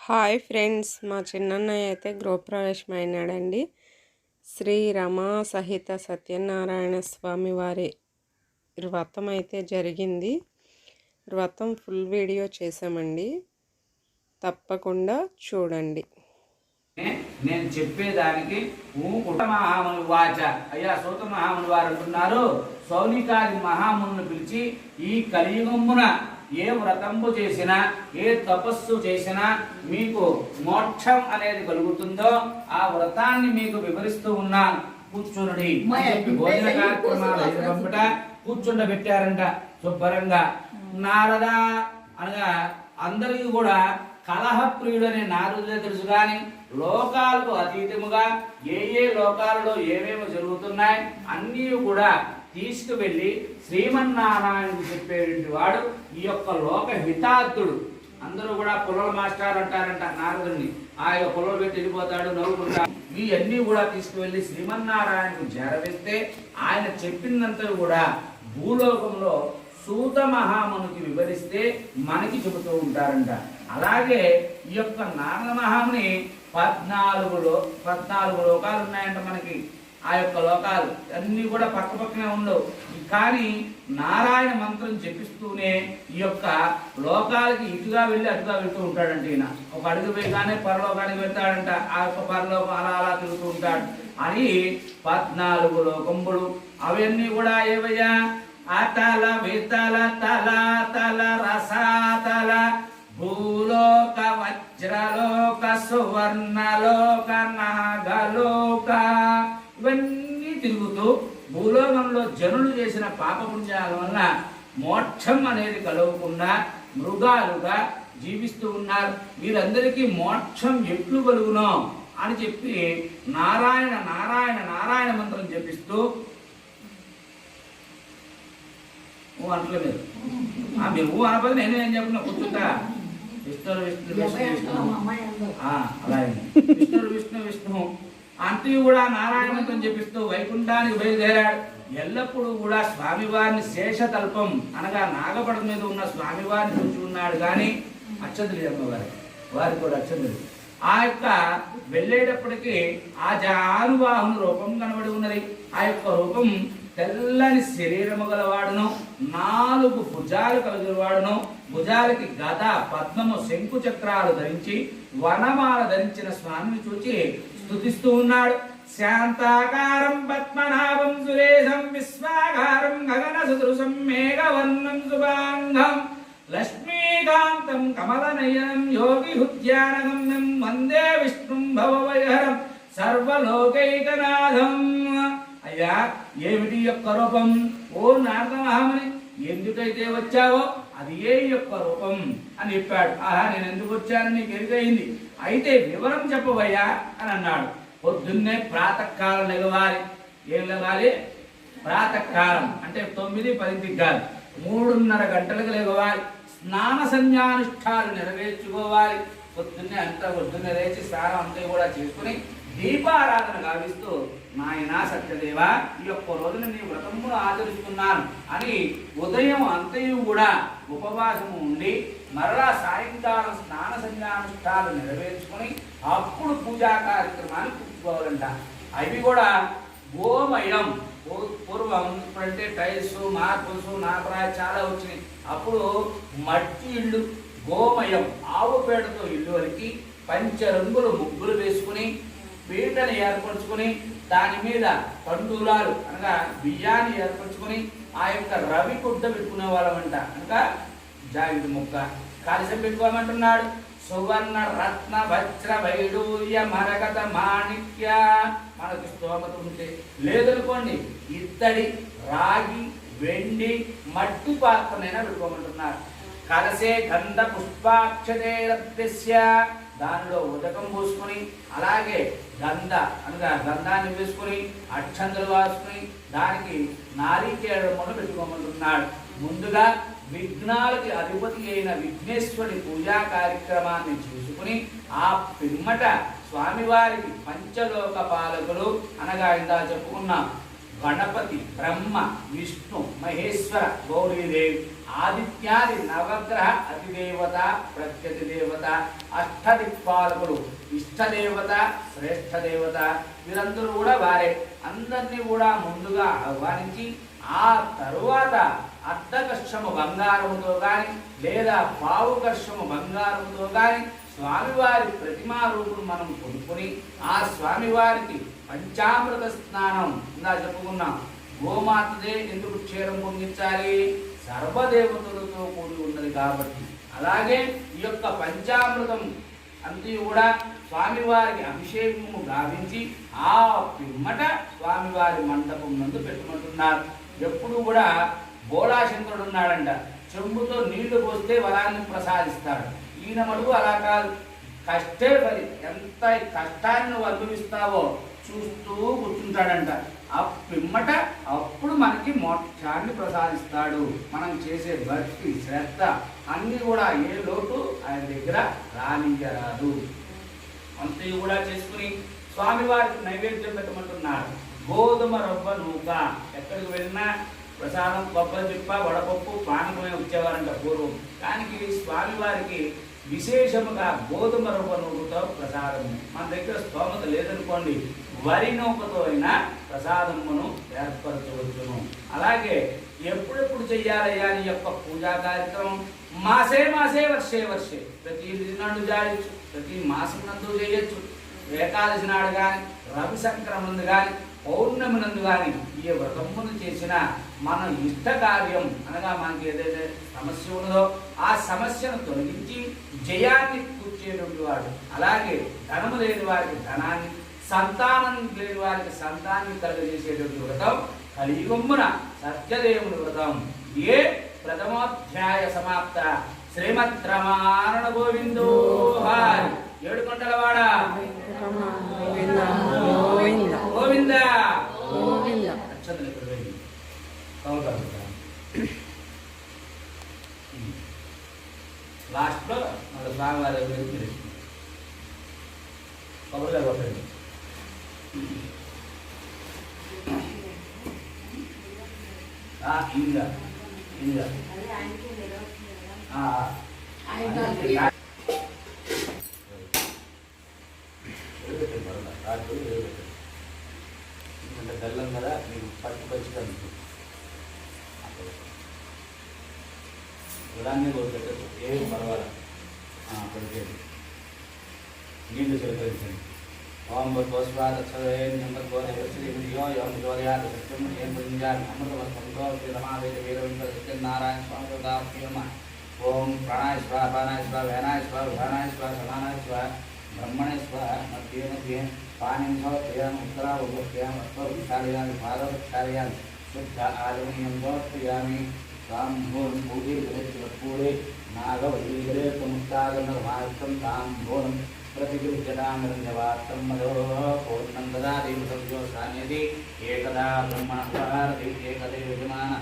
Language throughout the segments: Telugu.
హాయ్ ఫ్రెండ్స్, మా చిన్నన్నయ్య అయితే గృహప్రవేశం అయినాడండి. శ్రీ రమా సహిత సత్యనారాయణ స్వామి వారి వ్రతం అయితే జరిగింది. వ్రతం ఫుల్ వీడియో చేసామండి, తప్పకుండా చూడండి. నేను చెప్పేదానికి మహాముని వాచ అయ్యా సూత మహాముని వారు అంటున్నారు, సౌనికాది మహామునులు పిలిచి ఈ కలియుగమున ఏ వ్రతంబు చేసినా ఏ తపస్సు చేసినా మీకు మోక్షం అనేది కలుగుతుందో ఆ వ్రతాన్ని మీకు వివరిస్తూ ఉన్నాను, కూర్చునుడి చెప్పి భోజన కార్యక్రమాలు పంపట కూర్చుండబెట్టారంట శుభ్రంగా. నారద అనగా అందరికీ కూడా కలహప్రియుడు అనే నారదుడే తెలుసు, కానీ లోకాలకు అతీతముగా ఏ లోకాలలో ఏమేమి జరుగుతున్నాయి అన్నీ కూడా తీసుకువెళ్ళి శ్రీమన్నారాయణుడు చెప్పేటువంటి వాడు ఈ యొక్క లోక హితార్థుడు. అందరూ కూడా పుల్లల మాస్టర్ అంటారంట నారదుడిని, ఆ యొక్క పుల్లలు పెట్టి వెళ్ళిపోతాడు నవ్వుకుంటాడు. ఇవన్నీ కూడా తీసుకువెళ్ళి శ్రీమన్నారాయణకు చేరవేస్తే ఆయన చెప్పినంత కూడా భూలోకంలో సూత మహామునికి వివరిస్తే మనకి చెబుతూ ఉంటారంట. అలాగే ఈ యొక్క నారద మహాముని 14 లోకాలు ఉన్నాయంట మనకి. ఆ యొక్క లోకాలు అన్ని కూడా పక్క పక్కనే ఉండవు, కానీ నారాయణ మంత్రం జపిస్తూనే ఈ యొక్క లోకాలకి ఇటుగా వెళ్ళి అటుగా వెళ్తూ ఉంటాడంట. ఈయన ఒక అడుగు వేయగానే పరలోకానికి వెళ్తాడంట, ఆ యొక్క పరలోకం అలా అలా తిరుగుతూ ఉంటాడు అని 14 లోకంబులు. అవన్నీ కూడా ఏవయ్యా, అతల వితల తల తల రసాతల భూలోక వజ్రలోక సువర్ణలోక నాగలోక ఇవన్నీ తిరుగుతూ భూలోకంలో జనులు చేసిన పాపపుణ్యాల వల్ల మోక్షం అనేది కలగకుండా మృగాలుగా జీవిస్తూ ఉన్నారు. వీరందరికీ మోక్షం ఎట్లు కలుగునో అని చెప్పి నారాయణ నారాయణ నారాయణ మంత్రం జపిస్తూ అంటలే మీరు అనపది నేనేం చెప్పిన కూర్చుంటా. విష్ణు విష్ణు విష్ణు విష్ణు అలాగే విష్ణు విష్ణు విష్ణు అంటూ కూడా నారాయణ మంత్రం చెప్పిస్తూ వైకుంఠానికి బయలుదేరాడు. ఎల్లప్పుడూ కూడా స్వామివారిని శేషతల్పం అనగా నాగపడ మీద ఉన్న స్వామివారిని చూసి ఉన్నాడు, కానీ అక్షంతలు అమ్మవారి వారికి కూడా అక్షంతలు. ఆ యొక్క వెళ్ళేటప్పటికీ ఆ జానువాహన రూపం కనబడి ఉన్నది. ఆ యొక్క రూపం తెల్లని శరీరము గలవాడును, 4 భుజాలు కలిగినవాడును, భుజాలకి గద పద్మము శంకు చక్రాలు ధరించి వనమాల ధరించిన స్వామిని చూచి స్తుతిస్తూ ఉన్నాడు. శాంతాకారం పద్మనాభం సురేశం విశ్వాకారం గగన సదృశం మేఘవర్ణం శుభాంగం లక్ష్మీకాంతం కమలనయనం యోగి హృద్యానగమ్యం వందే విష్ణుం భవవైహరం సర్వలోకైకనాథం. అయ్యా ఏమిటి యొక్క రూపం? ఓ నారద మహాముని, ఎందుకైతే వచ్చావో అది ఏ యొక్క రూపం అని చెప్పాడు. ఆహా, నేను ఎందుకు వచ్చానని నీకు ఎరుగైంది, అయితే వివరం చెప్పవయ్యా అని అన్నాడు. పొద్దున్నే ప్రాతకాలం లెగవాలి. ఏం లెగాలి? ప్రాతకాలం అంటే 9-10 కాదు, 3:30 గంటలకు లెగవాలి. స్నాన సంధ్యానుష్ఠాలు నెరవేర్చుకోవాలి. పొద్దున్నే లేచి స్నానం అంతా కూడా చేసుకుని దీపారాధన గావిస్తూ, నాయనా సత్యదేవ, ఈ యొక్క రోజున నీ వ్రతమును ఆచరిస్తున్నాను అని ఉదయం అంతయు కూడా ఉపవాసము ఉండి మరలా సాయంకాలం స్నాన సంధ్యానుష్ఠాలు నెరవేర్చుకొని అప్పుడు పూజా కార్యక్రమాన్ని పూర్చుకోవాలంట. అవి కూడా గోమయం. పూర్వం ఇప్పుడంటే టైల్స్ మార్బుల్స్ నాపరాయి చాలా వచ్చినాయి. అప్పుడు మట్టి ఇళ్ళు, గోమయం ఆవు పేడతో ఇల్లు వరకు పంచరంగులు ముగ్గులు వేసుకుని పీటను ఏర్పరచుకుని దాని మీద పండులాలు అనగా బియ్యాన్ని ఏర్పరచుకుని ఆ యొక్క రవి కుడ్డ పెట్టుకునే వాళ్ళమంట. అనగా జాగిడి ముక్క కాలుష్యం పెట్టుకోమంటున్నాడు. సువర్ణ రత్న వజ్ర వైడూర్య మరగత మాణిక్య. మనకు స్తోమత ఉంటే లేదనుకోండి, ఇత్తడి, రాగి, వెండి, మట్టి పాత్రనైనా పెట్టుకోమంటున్నారు. కలసే గంధ పుష్పాక్షతే రత్నస్య, దానిలో ఉదకం పోసుకొని అలాగే గంధ అనగా గంధాన్ని వేసుకొని అక్షంతలు వాసుకుని దానికి నారీకేళమును పెట్టుకోమంటున్నాడు. ముందుగా విఘ్నాలకి అధిపతి అయిన విఘ్నేశ్వరుడి పూజా కార్యక్రమాన్ని చేసుకుని ఆ పిమ్మట స్వామివారికి పంచలోక పాలకులు అనగా ఇందా చెప్పుకున్నాం గణపతి, బ్రహ్మ, విష్ణు, మహేశ్వర, గౌరీదేవి, ఆదిత్యాది నవగ్రహ అతిదేవత, ప్రత్యతి దేవత, అష్టదిక్పాలకులు, ఇష్టదేవత, శ్రేష్ఠ దేవత, వీరందరూ కూడా వారే. అందరినీ కూడా ముందుగా ఆహ్వానించి ఆ తరువాత అర్ధకర్షము బంగారముతో కానీ లేదా పావు కర్షము బంగారముతో కానీ స్వామివారి ప్రతిమా రూపం మనం కొనుక్కొని ఆ స్వామివారికి పంచామృత స్నానం ఇందా చెప్పుకున్నాం. గోమాతదే ఎందుకు క్షీరం పొంగించాలి? సర్వదేవతలతో కూడి ఉన్నది కాబట్టి. అలాగే ఈ యొక్క పంచామృతం అంతా కూడా స్వామివారికి అభిషేకము గావించి ఆ పిమ్మట స్వామివారి మండపం నందు పెట్టుకుంటున్నారు. ఎప్పుడు కూడా బోళాశంకరుడు ఉన్నాడంట, చెంబుతో నీళ్లు పోస్తే వరాన్ని ప్రసాదిస్తాడు. ఈయన మటుకు అలా కాదు, కష్టే పడి ఎంత కష్టాన్ని నువ్వు అనుభవిస్తావో చూస్తూ కూర్చుంటాడంట. ఆ పిమ్మట అప్పుడు మనకి మోక్షాన్ని ప్రసాదిస్తాడు. మనం చేసే భక్తి శ్రద్ధ అన్ని కూడా ఏ లోటు ఆయన దగ్గర రానియరాదు. అంతే కూడా చేసుకుని స్వామివారికి నైవేద్యం పెట్టమంటున్నాడు. గోధుమ రవ్వ నూక. ఎక్కడికి వెళ్ళినా ప్రసాదం కొబ్బరి చిప్ప, వడపప్పు, పానకమే వచ్చేవారంట పూర్వం. కానీ స్వామివారికి విశేషముగా గోధుమ రవ్వ నూకతో ప్రసాదం. మన దగ్గర స్తోమత లేదనుకోండి, వరి నూకతో అయినా ప్రసాదమును ఏర్పరచవచ్చును. అలాగే ఎప్పుడెప్పుడు చెయ్యాలయ్యా నీ యొక్క పూజా కార్యక్రమం? మాసే మాసే వర్షే వర్షే. ప్రతి నాడు చేయొచ్చు, ప్రతి మాసం నందు చేయొచ్చు. ఏకాదశి నాడు కానీ, రవి సంక్రమణం కానీ, పౌర్ణమి నందు కానీ ఏ వ్రతమును చేసినా మన ఇష్ట కార్యం అనగా మనకి ఏదైతే సమస్య ఉన్నదో ఆ సమస్యను తొలగించి జయాన్ని కూర్చేటువంటి వాడు. అలాగే ధనము లేని వారికి ధనాన్ని, సంతానం లేని వారికి సంతానాన్ని కలుగజేసేటువంటి వ్రతం కలియుగమున సత్యదేవుని వ్రతం. ఏ ప్రథమోధ్యాయ సమాప్త. శ్రీమద్ రమారణ గోవిందో హరి. ఏడుకొండలవాడ గోవింద. లాస్ట్ లో మన స్వామివారి కొబ్బరిగా కొట్టండి. ఇంకా ఇంకా బెల్లం కదా మీకు పట్టు పచ్చిగా ఉదాన్ని పెట్టచ్చు, ఏమి పర్వాలేదు. అక్కడికి నీళ్లు స్వీకరించండి. ఓం సత్యనారాయణ స్వామి. ఓం ప్రాణాయ స్వ, ప్రాణాయ స్వ, వేనాయ స్వ, ఉదానాయ స్వ, సమానాయ స్వ, బ్రహ్మణే స్వ. మధ్య మధ్య పాణిం సమర్పయామి. ఉత్తరా ఉపస్థయామి. అస్త్రక్షాళయామి, పాదక్షాళయామి. శుద్ధ ఆలమీయం సమర్పయామి. ताम्बूलं पूजे पूरे नागवल्लीगरे समुत्तागनर्मायत्तं ताम्बूलं प्रतिगृह्यतामरण्यवात्तं मदो पूर्णं ददादेव सव्यो सान्यति एकदा ब्रह्मणः एकदे विद्यमान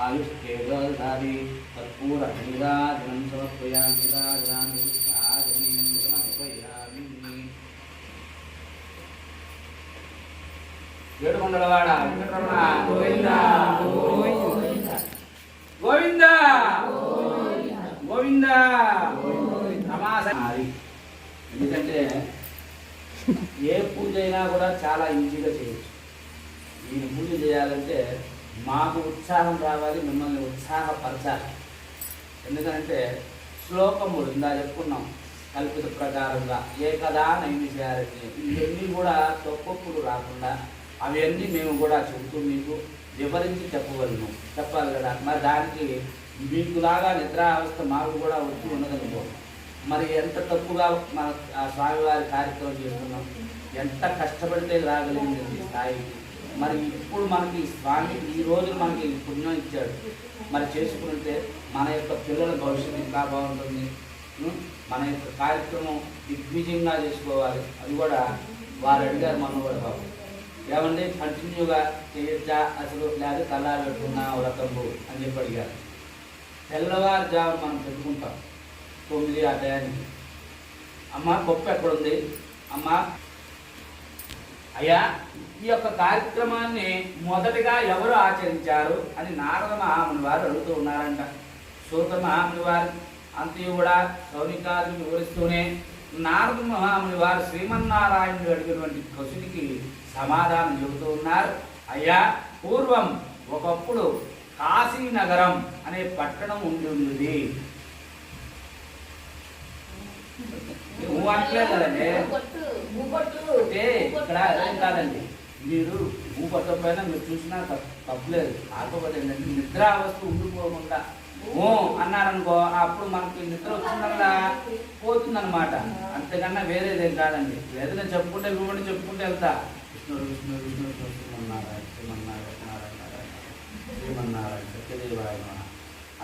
आयुष्येदधादि तत्पूर्णनीराजनं समर्पयामि. नीराजनानि आजनीयं समर्पयामि. ఏడుకొండలవాడ వెంకటరమణ గోవింద గోవింద గోవింద గోవింద. ఎందుకంటే ఏ పూజ అయినా కూడా చాలా ఈజీగా చేయొచ్చు. ఈ పూజ చేయాలంటే మాకు ఉత్సాహం రావాలి, మిమ్మల్ని ఉత్సాహపరచాలి. ఎందుకంటే శ్లోకములు ఇందా చెప్పుకున్నాం కల్పిత ప్రకారంగా ఏకదా నైమిషారతి. ఇవన్నీ కూడా తొక్కప్పుడు రాకుండా అవన్నీ మేము కూడా చెబుతూ మీకు వివరించి చెప్పాలి కదా. మరి దానికి మీకులాగా నిద్రావస్థ మాకు కూడా వచ్చి ఉన్నదనుకో, మరి ఎంత తప్పుగా మన ఆ స్వామివారి కార్యక్రమం చేస్తున్నాం, ఎంత కష్టపడితే రాగలిగింది స్థాయికి. మరి ఇప్పుడు మనకి స్వామి ఈ రోజు మనకి పుణ్యం ఇచ్చాడు. మరి చేసుకుంటే మన యొక్క పిల్లల భవిష్యత్తు ఇంకా బాగుంటుంది. మన యొక్క కార్యక్రమం దిగ్విజయంగా చేసుకోవాలి. అది కూడా వారు అడిగారు మనం కూడా బాబు ఏమంటే కంటిన్యూగా చేయొచ్చా అసలు, లేదా తలా పెట్టుకున్నా వ్రతంబు అని చెప్పి అడిగారు. తెల్లవారుజాము మనం పెట్టుకుంటాం 9 ఆ టయానికి. అమ్మ పప్పు ఎక్కడుంది, అమ్మ అయ్యా ఈ యొక్క కార్యక్రమాన్ని మొదటిగా ఎవరు ఆచరించారు అని నారద మహాముని వారు అడుగుతూ ఉన్నారంట. సూత మహాముని వారు అంతయు కూడా సౌనికాదులు వివరిస్తూనే నారద మహాముని వారు శ్రీమన్నారాయణుడు అడిగినటువంటి ప్రశ్నకి సమాధానం చెబుతూ ఉన్నారు. అయ్యా పూర్వం ఒకప్పుడు కాశీనగరం అనే పట్టణం ఉంది. అంటలేదు కదండి, అంటే ఇక్కడ ఏం కాదండి, మీరు పట్టకపోయినా మీరు చూసినా తప్పులేదు. కాకపోతే ఏంటంటే నిద్రావస్థ ఉండిపోకుండా ఓ అన్నారనుకో, అప్పుడు మనకి నిద్ర వచ్చిందల్లా పోతుందన్నమాట. అంతేకన్నా వేరేదేం కాదండి. లేదా నేను చెప్పుకుంటే వివరణ చెప్పుకుంటే వెళ్తా. విష్ణుడు విష్ణుడు విష్ణుడు శ్రీమన్నారాయణ శ్రీమన్నారాయణ శ్రీమన్నారాయణ సత్యదేవాయన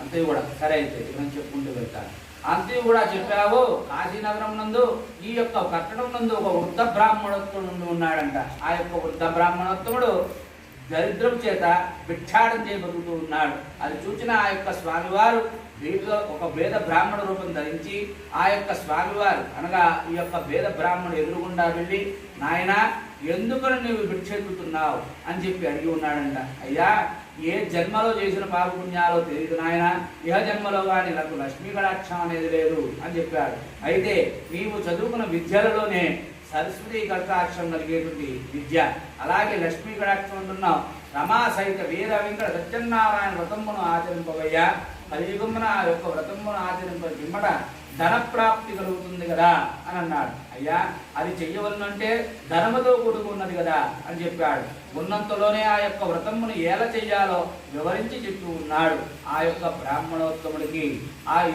అంతే కూడా సరే అయితే ఇక చెప్పుకుంటూ వెళ్తాను. అంతే కూడా చెప్పావు. కాశీనగరం నందు ఈ యొక్క పట్టణం నందు ఒక వృద్ధ బ్రాహ్మణోత్తముడు ఉన్నాడంట. ఆ యొక్క వృద్ధ బ్రాహ్మణోత్తముడు దరిద్రం చేత భిక్షాటం చేయబడుతూ ఉన్నాడు. అది చూసిన ఆ యొక్క స్వామివారు వీటిలో ఒక వేద బ్రాహ్మణ రూపం ధరించి ఆ యొక్క స్వామివారు అనగా ఈ యొక్క వేద బ్రాహ్మణుడు ఎదురుగుండా వెళ్ళి, నాయన ఎందుకని నువ్వు భిక్షెత్తుతున్నావు అని చెప్పి అడిగి ఉన్నాడంట. అయ్యా ఏ జన్మలో చేసిన పాపపుణ్యాలో తెలియదు నాయన, ఇహ జన్మలో కానీ నాకు లక్ష్మీ కటాక్షం అనేది లేదు అని చెప్పాడు. అయితే నీవు చదువుకున్న విద్యలలోనే సరస్వతి కటాక్షం కలిగేటువంటి విద్య, అలాగే లక్ష్మీ కటాక్షం అంటున్నావు. రమా సహిత వీర వెంకట సత్యనారాయణ వ్రతమును ఆచరింపవయ్యా. కలియుగమున ఆ యొక్క వ్రతమును ఆచరింప పిమ్మట ధన ప్రాప్తి కలుగుతుంది కదా అని అన్నాడు. అయ్యా అది చెయ్యవలనంటే ధనముతో కూడుకున్నది కదా అని చెప్పాడు. ఉన్నంతలోనే ఆ యొక్క వ్రతమును ఎలా చెయ్యాలో వివరించి చెప్తూ ఉన్నాడు ఆ యొక్క బ్రాహ్మణోత్తముడికి.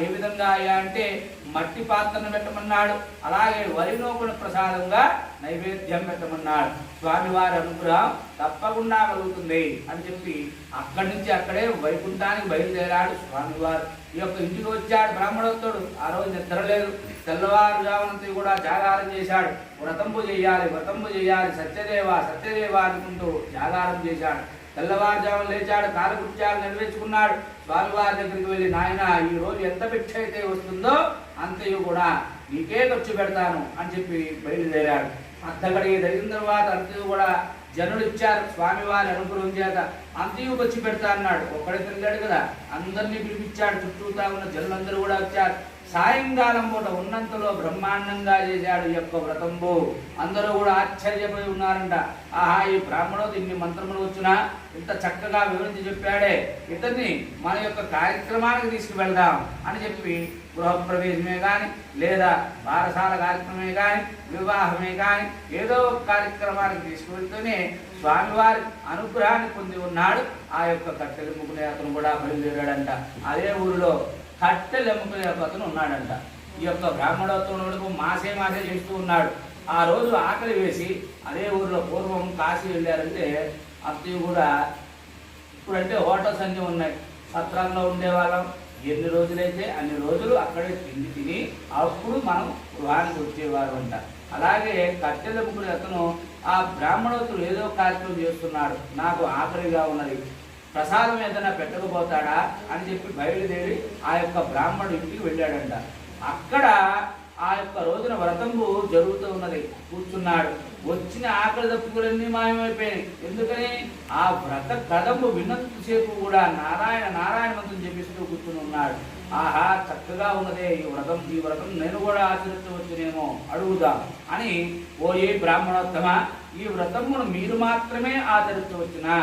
ఏ విధంగా అయ్యా అంటే మట్టి పాత్రను పెట్టమన్నాడు, అలాగే వరినోకుల ప్రసాదంగా నైవేద్యం పెట్టమన్నాడు. స్వామివారి అనుగ్రహం తప్పకుండా కలుగుతుంది అని చెప్పి అక్కడి నుంచి అక్కడే వైకుంఠానికి బయలుదేరాడు స్వామివారు. ఈ యొక్క ఇంటికి వచ్చాడు బ్రాహ్మణోత్తముడు. ఆ రోజు నిద్ర లేదు. తెల్లవారుజామునంతా కూడా జాగారం చేశాడు. వ్రతంబు చేయాలి వ్రతంబు చేయాలి సత్యదేవ సత్యదేవ అనుకుంటూ జాగారం చేశాడు. తెల్లవారుజామున లేచాడు, కాలకృత్యాలు నెరవేర్చుకున్నాడు. స్వామివారి దగ్గరికి వెళ్ళి, నాయన ఈ రోజు ఎంత భిక్ష అయితే వస్తుందో అంతయు కూడా నీకే ఖర్చు పెడతాను అని చెప్పి బయలుదేరాడు. అర్ధగడికి జరిగిన తర్వాత అంతయు కూడా జనులు ఇచ్చారు. స్వామివారి అనుగ్రహం చేత అంతయు ఖర్చు పెడతా అన్నాడు. ఒక్కడే తిరిగాడు కదా, అందరినీ పిలిపించాడు. చుట్టూతా ఉన్న జనులందరూ కూడా వచ్చారు. సాయంకాలం పూట ఉన్నంతలో బ్రహ్మాండంగా చేశాడు ఈ యొక్క వ్రతంబు. అందరూ కూడా ఆశ్చర్యపోయి ఉన్నారంట. ఆహా ఈ బ్రాహ్మణుడు ఇన్ని మంత్రములు వచ్చినా ఇంత చక్కగా వివరించి చెప్పాడే, ఇతన్ని మన యొక్క కార్యక్రమానికి తీసుకువెళ్దాం అని చెప్పి గృహప్రవేశమే కానీ లేదా బారసాల కార్యక్రమమే కానీ వివాహమే కానీ ఏదో ఒక కార్యక్రమానికి తీసుకువెళ్తూనే స్వామివారి అనుగ్రహాన్ని పొంది ఉన్నాడు. ఆ యొక్క కట్టెలెమ్ముకునే అతను కూడా బయలుదేరాడంట. అదే ఊరిలో కట్టెలెమ్ముకునే అతను ఉన్నాడంట. ఈ యొక్క బ్రాహ్మణోత్తముడు మాసే చేస్తూ ఉన్నాడు. ఆ రోజు ఆకలి వేసి అదే ఊరిలో పూర్వం కాశీ వెళ్ళారంటే అంతయు కూడా ఇప్పుడంటే హోటల్స్ అన్నీ ఉన్నాయి. సత్రంలో ఉండేవాళ్ళం. ఎన్ని రోజులైతే అన్ని రోజులు అక్కడే తిని అప్పుడు మనం గృహానికి వచ్చేవారు అంట. అలాగే కట్టెలెమ్ముకునే అతను ఆ బ్రాహ్మణోత్తముడు ఏదో కార్యక్రమం చేస్తున్నాడు, నాకు ఆకలిగా ఉన్నది, ప్రసాదం ఏదైనా పెట్టకపోతాడా అని చెప్పి బయలుదేరి ఆ యొక్క బ్రాహ్మణుడు ఇంటికి వెళ్ళాడంట. అక్కడ ఆ యొక్క రోజున వ్రతంబు జరుగుతూ ఉన్నది. కూర్చున్నాడు. వచ్చిన ఆకలి దప్పులన్నీ మాయమైపోయాయి. ఎందుకని ఆ వ్రత కథంబు విన్నంతసేపు కూడా నారాయణ నారాయణ మంత్రం చెప్పిస్తూ కూర్చుని ఉన్నాడు. ఆహా చక్కగా ఉన్నదే ఈ వ్రతం నేను కూడా ఆచరించవచ్చునేమో అడుగుదాం అని, ఓ ఏ బ్రాహ్మణోత్తమ ఈ వ్రతమును మీరు మాత్రమే ఆచరించవచ్చునా,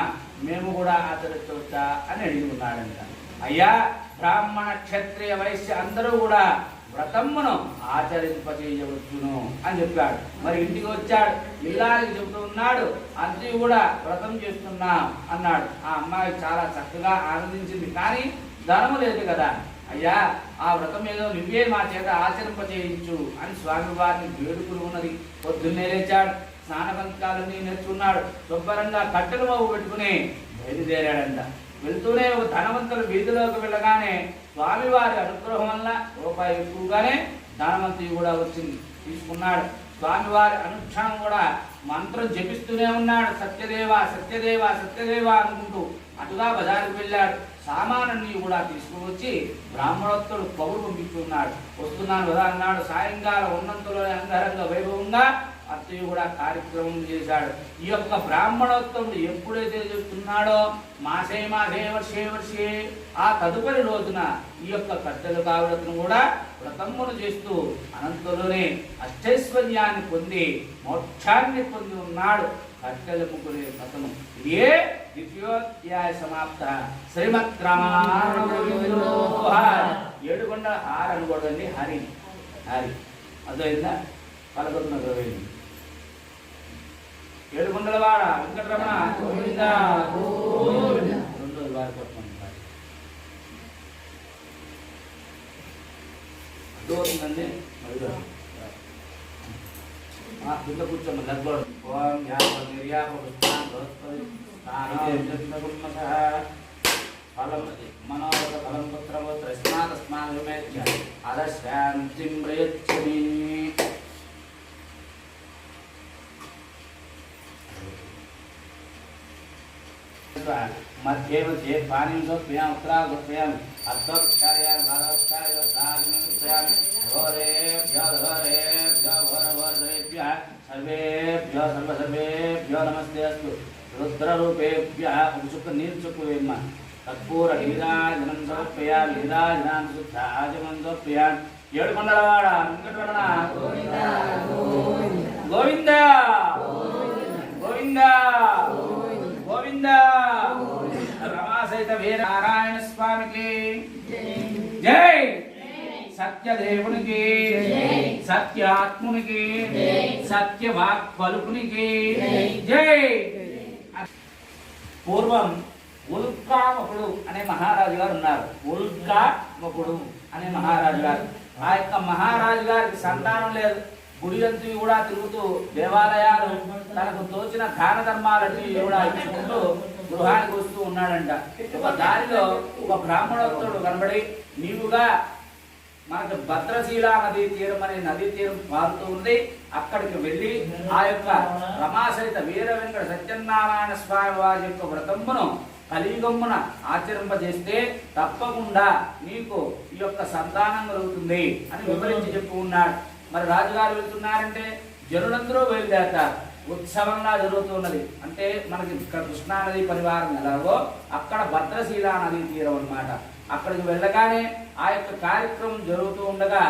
మేము కూడా ఆచరించవచ్చా అని అడిగి ఉన్నాడంట. అయ్యా బ్రాహ్మణ క్షత్రియ వైశ్య అందరూ కూడా వ్రతమును ఆచరింపజేయవచ్చును అని చెప్పాడు. మరి ఇంటికి వచ్చాడు, ఇల్లానికి చెబుతూ ఉన్నాడు, అంతే కూడా వ్రతం చేస్తున్నాం అన్నాడు. ఆ అమ్మాయి చాలా చక్కగా ఆనందించింది. కానీ ధనము లేదు కదా. అయ్యా ఆ వ్రతం ఏదో నువ్వే మా చేత ఆచరింపజేయించు అని స్వామి వారిని వేడుకుని ఉన్నది. పొద్దున్నే లేచాడు, స్నానబంధకాలన్నీ నేర్చుకున్నాడు. శుభ్రంగా కట్టెలు మవ్వు పెట్టుకుని బయలుదేరాడంట. వెళ్తూనే ఒక ధనవంతులు వీధిలోకి వెళ్ళగానే స్వామివారి అనుగ్రహం వల్ల రూపాయి ఎక్కువగానే ధనవంతి కూడా వచ్చింది. తీసుకున్నాడు. స్వామివారి అనుక్షణం కూడా మంత్రం జపిస్తూనే ఉన్నాడు. సత్యదేవ సత్యదేవ సత్యదేవ అనుకుంటూ అటుగా బజారుకు వెళ్ళాడు. సామానాన్ని కూడా తీసుకువచ్చి బ్రాహ్మణోత్తముడు పౌరు పంపిస్తున్నాడు. వస్తున్నాను కదా అన్నాడు. సాయంకాలం ఉన్నంతలో అంగరంగ వైభవంగా అత్తయ్య కూడా కార్యక్రమం చేశాడు. ఈ యొక్క బ్రాహ్మణోత్తముడు ఎప్పుడైతే చెప్తున్నాడో మాసే మాసే వర్షే వర్షే ఆ తదుపరి రోజున ఈ యొక్క కట్టెలు కావడతను కూడా వ్రతమును చేస్తూ అనంతలోనే అష్టైశ్వర్యాన్ని పొంది మోక్షాన్ని పొంది ఉన్నాడు. కట్టెలు ముగ్గురే వ్రతము ఇదే ద్వితీయోధ్యాయ సమాప్త. శ్రీమద్ రామాయణ ఏడుకొండ హార అనుకోదండి, హరి హరి అర్థమైందా? పలకొద్దున ద్రవ్యం ఏడుకొండలవాడ వెంకటరమణ గోవిందా గోవిందా. 2 రోజులు వారి కొట్టుకుంటారు అర్థమవుతుందండి. కింద కూర్చోండి దగ్గర. ఓం ఫలం మనోరథ ఫలం పుత్రమో తస్మాతస్మాన్ విమేత్య అదశాంతిం ప్రయచ్చమి. మధ్యే మధ్యే పానీం సమర్పయామి ఉత్తరాగోత్రయామి అర్థోపచారయామి బాధోపచారయామి సాధనోపచారయామి ఘోరేభ్యో ఘోరేభ్యో ఘోరఘోరేభ్యః సర్వేభ్యో సర్వసర్వేభ్యో నమస్తే అస్తు. రుద్రరూపేభ్యः శుక్ల నీరు చుక్కు వేమ్మ కర్పూర నీరాజనం సమర్పయామి నీరాజనాన్ని శుద్ధ ఆజమం సమర్పయామి. ఏడుకొండలవాడ వెంకటరమణ గోవిందా గోవిందా గోవిందా గోవిందా. రమాసహిత వీర నారాయణ స్వామికి జై. సత్యదేవునికి సత్యాత్మునికి సత్యవాక్ పలుకునికి జై. పూర్వం ఉల్కాముఖుడు అనే మహారాజు గారు ఉన్నారు. ఉల్కాముఖుడు అనే మహారాజు గారు. ఆ యొక్క మహారాజు గారికి సంతానం లేదు. గుడి అంతా కూడా తిరుగుతూ దేవాలయాలు తనకు తోచిన దాన ధర్మాలన్నీ కూడా ఇచ్చుకుంటూ గృహానికి వస్తూ ఉన్నాడంట. ఒక దారిలో ఒక బ్రాహ్మణోత్తరుడు కనబడి నీవుగా మనకు భద్రశీల నదీ తీరం అనే నదీ తీరం పారుతూ ఉంది, అక్కడికి వెళ్ళి ఆ యొక్క రమాసహిత వీర వెంకట సత్యనారాయణ స్వామి వారి యొక్క వ్రతమును కలియుగమున ఆచరింపజేస్తే తప్పకుండా నీకు ఈ యొక్క సంతానం కలుగుతుంది అని వివరించి చెప్పు ఉన్నాడు. మరి రాజుగారు వెళ్తున్నారంటే జనులందరూ బయలుదేరతారు. ఉత్సవంగా జరుగుతున్నది. అంటే మనకి ఇక్కడ కృష్ణానది పరివారం ఎలాగో అక్కడ భద్రశీల నదీ తీరం అన్నమాట. అక్కడికి వెళ్ళగానే ఆ యొక్క కార్యక్రమం జరుగుతూ ఉండగా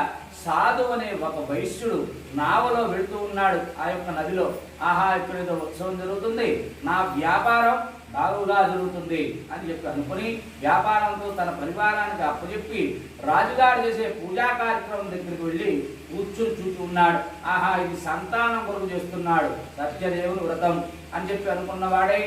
సాధు అనే ఒక వైశ్యుడు నావలో వెళుతూ ఉన్నాడు ఆ యొక్క నదిలో. ఆహా, ఇక్కడ ఏదో ఉత్సవం జరుగుతుంది, నా వ్యాపారం బాగుగా జరుగుతుంది అని చెప్పి అనుకుని వ్యాపారంతో తన పరివారానికి అప్పచెప్పి రాజుగారు చేసే పూజా కార్యక్రమం దగ్గరికి వెళ్ళి కూర్చుని చూసి ఉన్నాడు. ఆహా, ఇది సంతానం కొరకు చేస్తున్నాడు సత్యదేవుని వ్రతం అని చెప్పి అనుకున్నవాడే,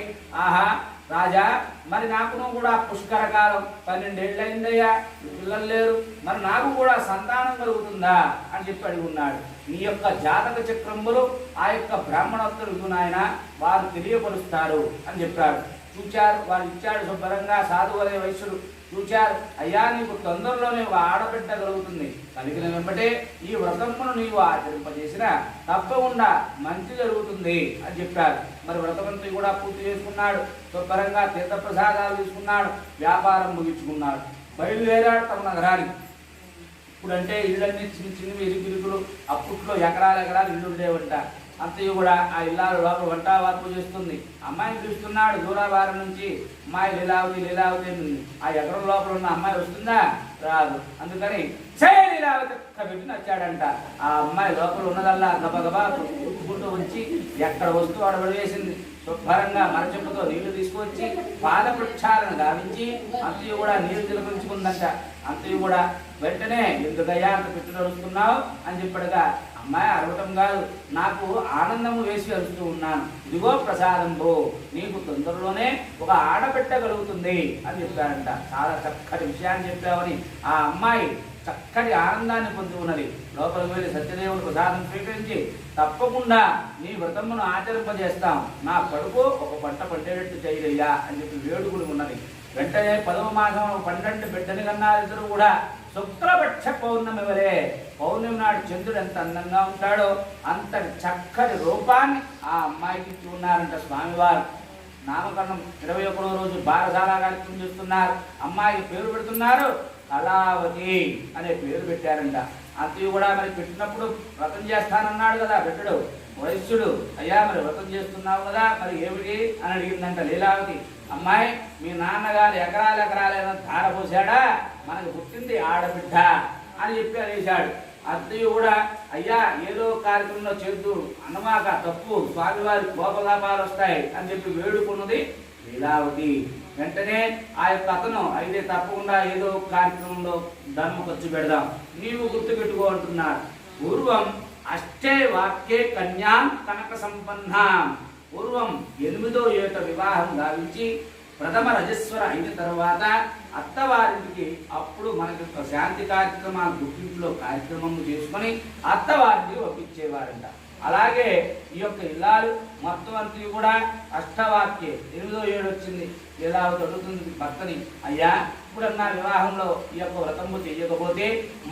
ఆహా రాజా, మరి నాకును కూడా పుష్కర కాలం 12 ఏళ్ళైందయ్యా, పిల్లలు లేరు, మరి నాకు కూడా సంతానం కలుగుతుందా అని చెప్పి అడిగి ఉన్నాడు. నీ యొక్క జాతక చక్రములు ఆ యొక్క బ్రాహ్మణోత్తరుడు నాయన వారు తెలియపరుస్తారు అని చెప్పాడు. చూచారు, వారు ఇచ్చాడు శుభ్రంగా. సాధువు అనే వైశ్యుడు చూచారు, అయ్యా నీకు తొందరలోనే ఒక ఆడబిడ్డ కలుగుతుంది, కలిగిన వెంబటే ఈ వ్రతమును నీవు ఆచరింపజేసిన తప్పకుండా మంచి జరుగుతుంది అని చెప్పారు. మరి వ్రతమంతా కూడా పూర్తి చేసుకున్నాడు. శుభ్రంగా తీర్థప్రసాదాలు తీసుకున్నాడు, వ్యాపారం ముగించుకున్నాడు, బయలుదేరాడు తమ నగరానికి. ఇప్పుడంటే ఇళ్ళన్నీ చిన్న చిన్నవి ఇరుకిరుకులు, అప్పట్లో ఎకరాలు ఇల్లు ఉండేవంట. అంతయు కూడా ఆ ఇల్లాలు లోపల వంట వార్పు చేస్తుంది. అమ్మాయిని చూస్తున్నాడు దూరాభారం నుంచి, అమ్మాయి లీలావతి లీలావతి. ఆ ఎకరం లోపల ఉన్న అమ్మాయి వస్తుందా? రాదు. అందుకని లీలావతి పెట్టి నచ్చాడంట. ఆ అమ్మాయి లోపల ఉన్నదల్లా గబగబా ఉట్టుకుంటూ వచ్చి ఎక్కడ వస్తూ అడబడివేసింది. శుభ్రంగా మరచెప్పుతో నీళ్లు తీసుకొచ్చి పాద వృక్షాలను గావించి అంతయు కూడా నీళ్లు తిలపించుకుందంట. అంతయు కూడా వెంటనే ఎందుకయ్యా అంత పెట్టి నడుస్తున్నావు అని చెప్పాడుగా. అమ్మాయి అరవటం కాదు, నాకు ఆనందము వేసి అరుస్తూ ఉన్నాను, ఇదిగో ప్రసాదంబో, నీకు తొందరలోనే ఒక ఆడబిడ్డ కలుగుతుంది అని చెప్పాడంట. చాలా చక్కటి విషయాన్ని చెప్పావని ఆ అమ్మాయి చక్కటి ఆనందాన్ని పొంది ఉన్నది. లోపలికి వెళ్ళి సత్యదేవుడు ప్రసాదం స్వీకరించి తప్పకుండా నీ వ్రతమును ఆచరింపజేస్తాం, నా కడుపు ఒక పంట పండేటట్టు చేయయ్యా అని చెప్పి వేడుకుని ఉన్నది. వెంటనే 10వ మాసం 12 బిడ్డని కన్నారు. ఇద్దరు కూడా శుక్లపక్ష పౌర్ణమి వరే, పౌర్ణమి నాడు చంద్రుడు ఎంత అందంగా ఉంటాడో అంతటి చక్కటి రూపాన్ని ఆ అమ్మాయికి ఇచ్చి ఉన్నారంట స్వామివారు. నామకరణం 21వ రోజు బారసాల కార్యక్రమం చేస్తున్నారు. అమ్మాయికి పేరు పెడుతున్నారు, కళావతి అనే పేరు పెట్టారంట. అంతవి కూడా మరి పెట్టినప్పుడు వ్రతం చేస్తానన్నాడు కదా పెట్టడు వైశ్యుడు. అయ్యా మరి వ్రతం చేస్తున్నావు కదా మరి ఏమిటి అని అడిగిందంట లీలావతి. అమ్మాయి మీ నాన్నగారు ఎకరాలైనా ధార పోసాడా, మనకు పుట్టింది ఆడబిడ్డ అని చెప్పి అనేశాడు. అత్తయ్య కూడా అయ్యా ఏదో కార్యక్రమంలో చేద్దు అన్నమాక తప్పు, స్వామివారి కోపలాపాలు వస్తాయి అని చెప్పి వేడుకున్నది లీలావతి. వెంటనే ఆ యొక్క అతను అయితే తప్పకుండా ఏదో కార్యక్రమంలో ధర్మ ఖర్చు పెడదాం, నీవు గుర్తు పెట్టుకో అంటున్నాడు. పూర్వం అష్టే వాక్యే కన్యాం కనక సంపన్నాం. పూర్వం 8వ ఏట వివాహం గావించి ప్రథమ రజస్వర అయిన తర్వాత అత్తవారింటికి అప్పుడు మనకి శాంతి కార్యక్రమాలు గుర్తింపులో కార్యక్రమం చేసుకొని అత్తవారింటికి పంపించేవారంట. అలాగే ఈ యొక్క ఇల్లాలు మొత్తం అంతా కూడా అష్టవాక్యే 8వ ఏడు వచ్చింది. ఇలా అడుగుతుంది భర్తని, అయ్యా ఇప్పుడన్నా వివాహంలో ఈ యొక్క వ్రతము చేయకపోతే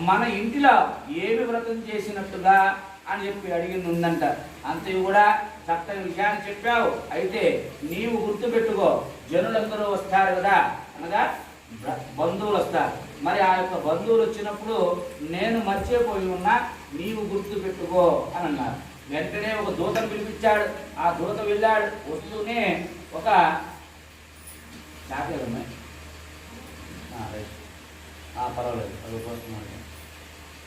మన ఇంటిలో ఏమి వ్రతం చేసినట్టుగా అని చెప్పి అడిగింది ఉందంట. అంతే కూడా చక్కని విషయాన్ని చెప్పావు. అయితే నీవు గుర్తుపెట్టుకో, జనులందరూ వస్తారు కదా, అనగా బంధువులు వస్తారు. మరి ఆ యొక్క బంధువులు వచ్చినప్పుడు నేను మర్చిపోయి ఉన్నా, నీవు గుర్తు పెట్టుకో అని అన్నారు. వెంటనే ఒక దూతను పిలిపించాడు. ఆ దూత వెళ్ళాడు. వస్తూనే ఒక చాకేదమ్మాయి పర్వాలేదు అది వస్తున్నాడు.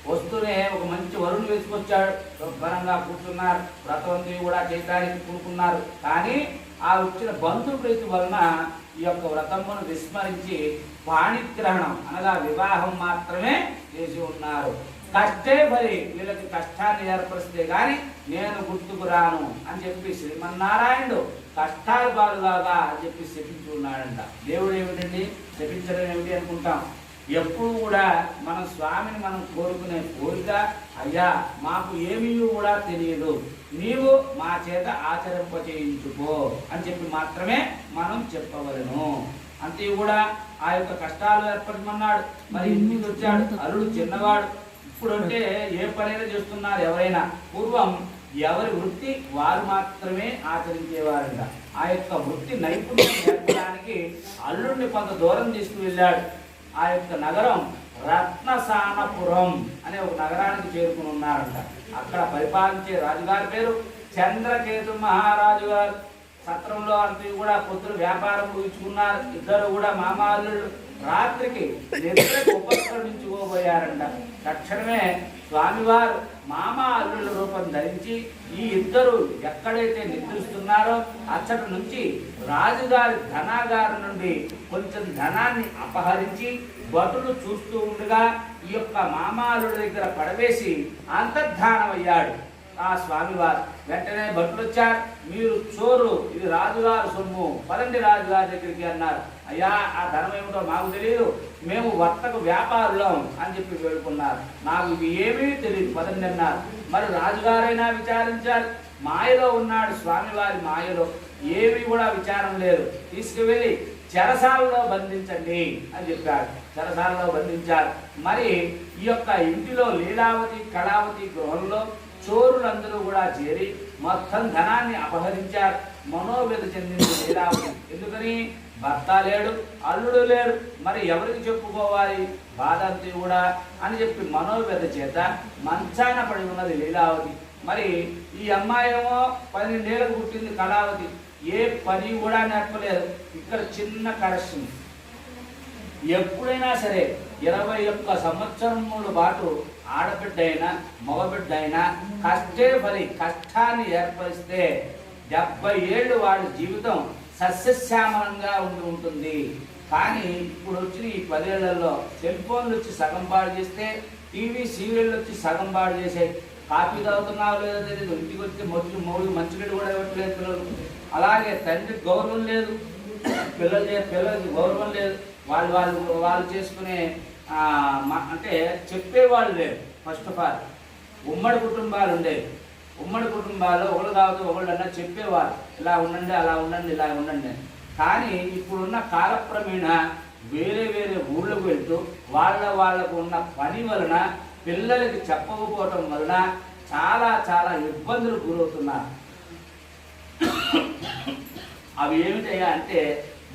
వస్తూనే ఒక మంచి వరుణ్ వేసుకొచ్చాడు. శుభ్రంగా కూర్చున్నారు. వ్రతవంతి కూడా చేయడానికి కూడుకున్నారు. కానీ ఆ వచ్చిన బంధు ప్రీతి వలన ఈ యొక్క వ్రతమును విస్మరించి పాణిగ్రహణం అనగా వివాహం మాత్రమే చేసి ఉన్నారు. కష్టే మరి వీళ్ళకి కష్టాన్ని ఏర్పరిస్తే గాని నేను గుర్తుకు రాను అని చెప్పి శ్రీమన్నారాయణుడు కష్టాలు బాలుగాగా అని చెప్పి శపించున్నాడంట. దేవుడు ఏమిటండి శపించడం ఏమిటి అనుకుంటాం. ఎప్పుడు కూడా మన స్వామిని మనం కోరుకునే కోరిక, అయ్యా మాకు ఏమీ కూడా తెలియదు, నీవు మా చేత ఆచరింపచేయించుకో అని చెప్పి మాత్రమే మనం చెప్పవలను. అంతే కూడా ఆ యొక్క కష్టాలు ఏర్పడమన్నాడు. మరి ఇంటికి వచ్చాడు. అల్లుడు చిన్నవాడు. ఇప్పుడు అంటే ఏ పనైనా చేస్తున్నారు ఎవరైనా. పూర్వం ఎవరి వృత్తి వారు మాత్రమే ఆచరించేవారంట. ఆ యొక్క వృత్తి నైపుణ్యం నేర్పడానికి అల్లుడిని కొంత దూరం తీసుకువెళ్ళాడు. ఆ యొక్క నగరం రత్నసానపురం అనే ఒక నగరానికి చేరుకుని ఉన్నారంట. అక్కడ పరిపాలించే రాజుగారి పేరు చంద్రకేతు మహారాజు గారు. సత్రంలో అంతా కూడా పొద్దున వ్యాపారం ముగించుకున్నారు. ఇద్దరు కూడా మామాల్లుళ్ళు రాత్రికి నిద్రకు ఉపక్రమించుకోబోయారంట. తక్షణమే స్వామివారు మామ అల్లుళ్ళ రూపం ధరించి ఈ ఇద్దరు ఎక్కడైతే నిద్రిస్తున్నారో అచ్చటి నుంచి రాజుగారి ధనాగారి నుండి కొంచెం ధనాన్ని అపహరించి భటులు చూస్తూ ఉండగా ఈ యొక్క మామ అల్లుడి దగ్గర పడవేసి అంతర్ధానమయ్యాడు ఆ స్వామివారు. వెంటనే భటులు వచ్చారు. మీరు చోరు, ఇది రాజుగారు సొమ్ము, పదండి రాజుగారి దగ్గరికి అన్నారు. అయ్యా ఆ ధనం ఏమిటో మాకు తెలియదు, మేము వర్తక వ్యాపారులం అని చెప్పి వేడుకున్నారు. నాకు ఇవి ఏమీ తెలియదు, పదండి అన్నారు. మరి రాజుగారైనా విచారించారు. మాయలో ఉన్నాడు స్వామివారి మాయలో, ఏమీ కూడా విచారం లేదు. తీసుకువెళ్ళి చెరసాలలో బంధించండి అని చెప్పాడు. చెరసాలలో బంధించారు. మరి ఈ యొక్క ఇంటిలో లీలావతి కళావతి గృహంలో చోరులందరూ కూడా చేరి మొత్తం ధనాన్ని అపహరించారు. మనోవ్యత చెందింది లీలావతి. ఎందుకని భర్త లేడు, అల్లుడు లేడు, మరి ఎవరికి చెప్పుకోవాలి బాధ అంతా కూడా అని చెప్పి మనోవ్యత చేత మంచాన పడి ఉన్నది లీలావతి. మరి ఈ అమ్మాయి ఏమో 12 ఏళ్ళకు పుట్టింది కళావతి. ఏ పని కూడా నేర్పలేదు. ఇక్కడ చిన్న కరెక్షన్, ఎప్పుడైనా సరే 21 సంవత్సరముల పాటు ఆడబిడ్డ అయినా మగబిడ్డ అయినా కష్టే ఫలి కష్టాన్ని ఏర్పరిస్తే 70 ఏళ్ళు వాడి జీవితం సస్యశ్యామలంగా ఉంటుంది. కానీ ఇప్పుడు వచ్చిన ఈ 10 ఏళ్లలో సెల్ ఫోన్లు వచ్చి సగం పాడు చేస్తే, టీవీ సీరియళ్ళు వచ్చి సగం పాడు చేసాయి. కాఫీ తాగుతున్నావు లేదో తెలియదు, ఇంటికి వచ్చి మౌడు మంచిగడ్డ కూడా ఇవ్వట్లేదు పిల్లలు. అలాగే తండ్రికి గౌరవం లేదు, పిల్లలకి గౌరవం లేదు. వాళ్ళు చేసుకునే అంటే చెప్పేవాళ్ళు లేరు. ఫస్ట్ ఆఫ్ ఆల్ ఉమ్మడి కుటుంబాలు ఉండేవి. ఉమ్మడి కుటుంబాల్లో ఒకళ్ళు కావచ్చు ఒకళ్ళు అన్నా చెప్పేవారు, ఇలా ఉండండి అలా ఉండండి ఇలా ఉండండి. కానీ ఇప్పుడున్న కాలక్రమేణ వేరే వేరే ఊళ్ళకు వెళ్తూ వాళ్ళకు ఉన్న పని వలన పిల్లలకి చెప్పకపోవటం వలన చాలా చాలా ఇబ్బందులు గురవుతున్నారు. అవి ఏమిటయ్యా అంటే,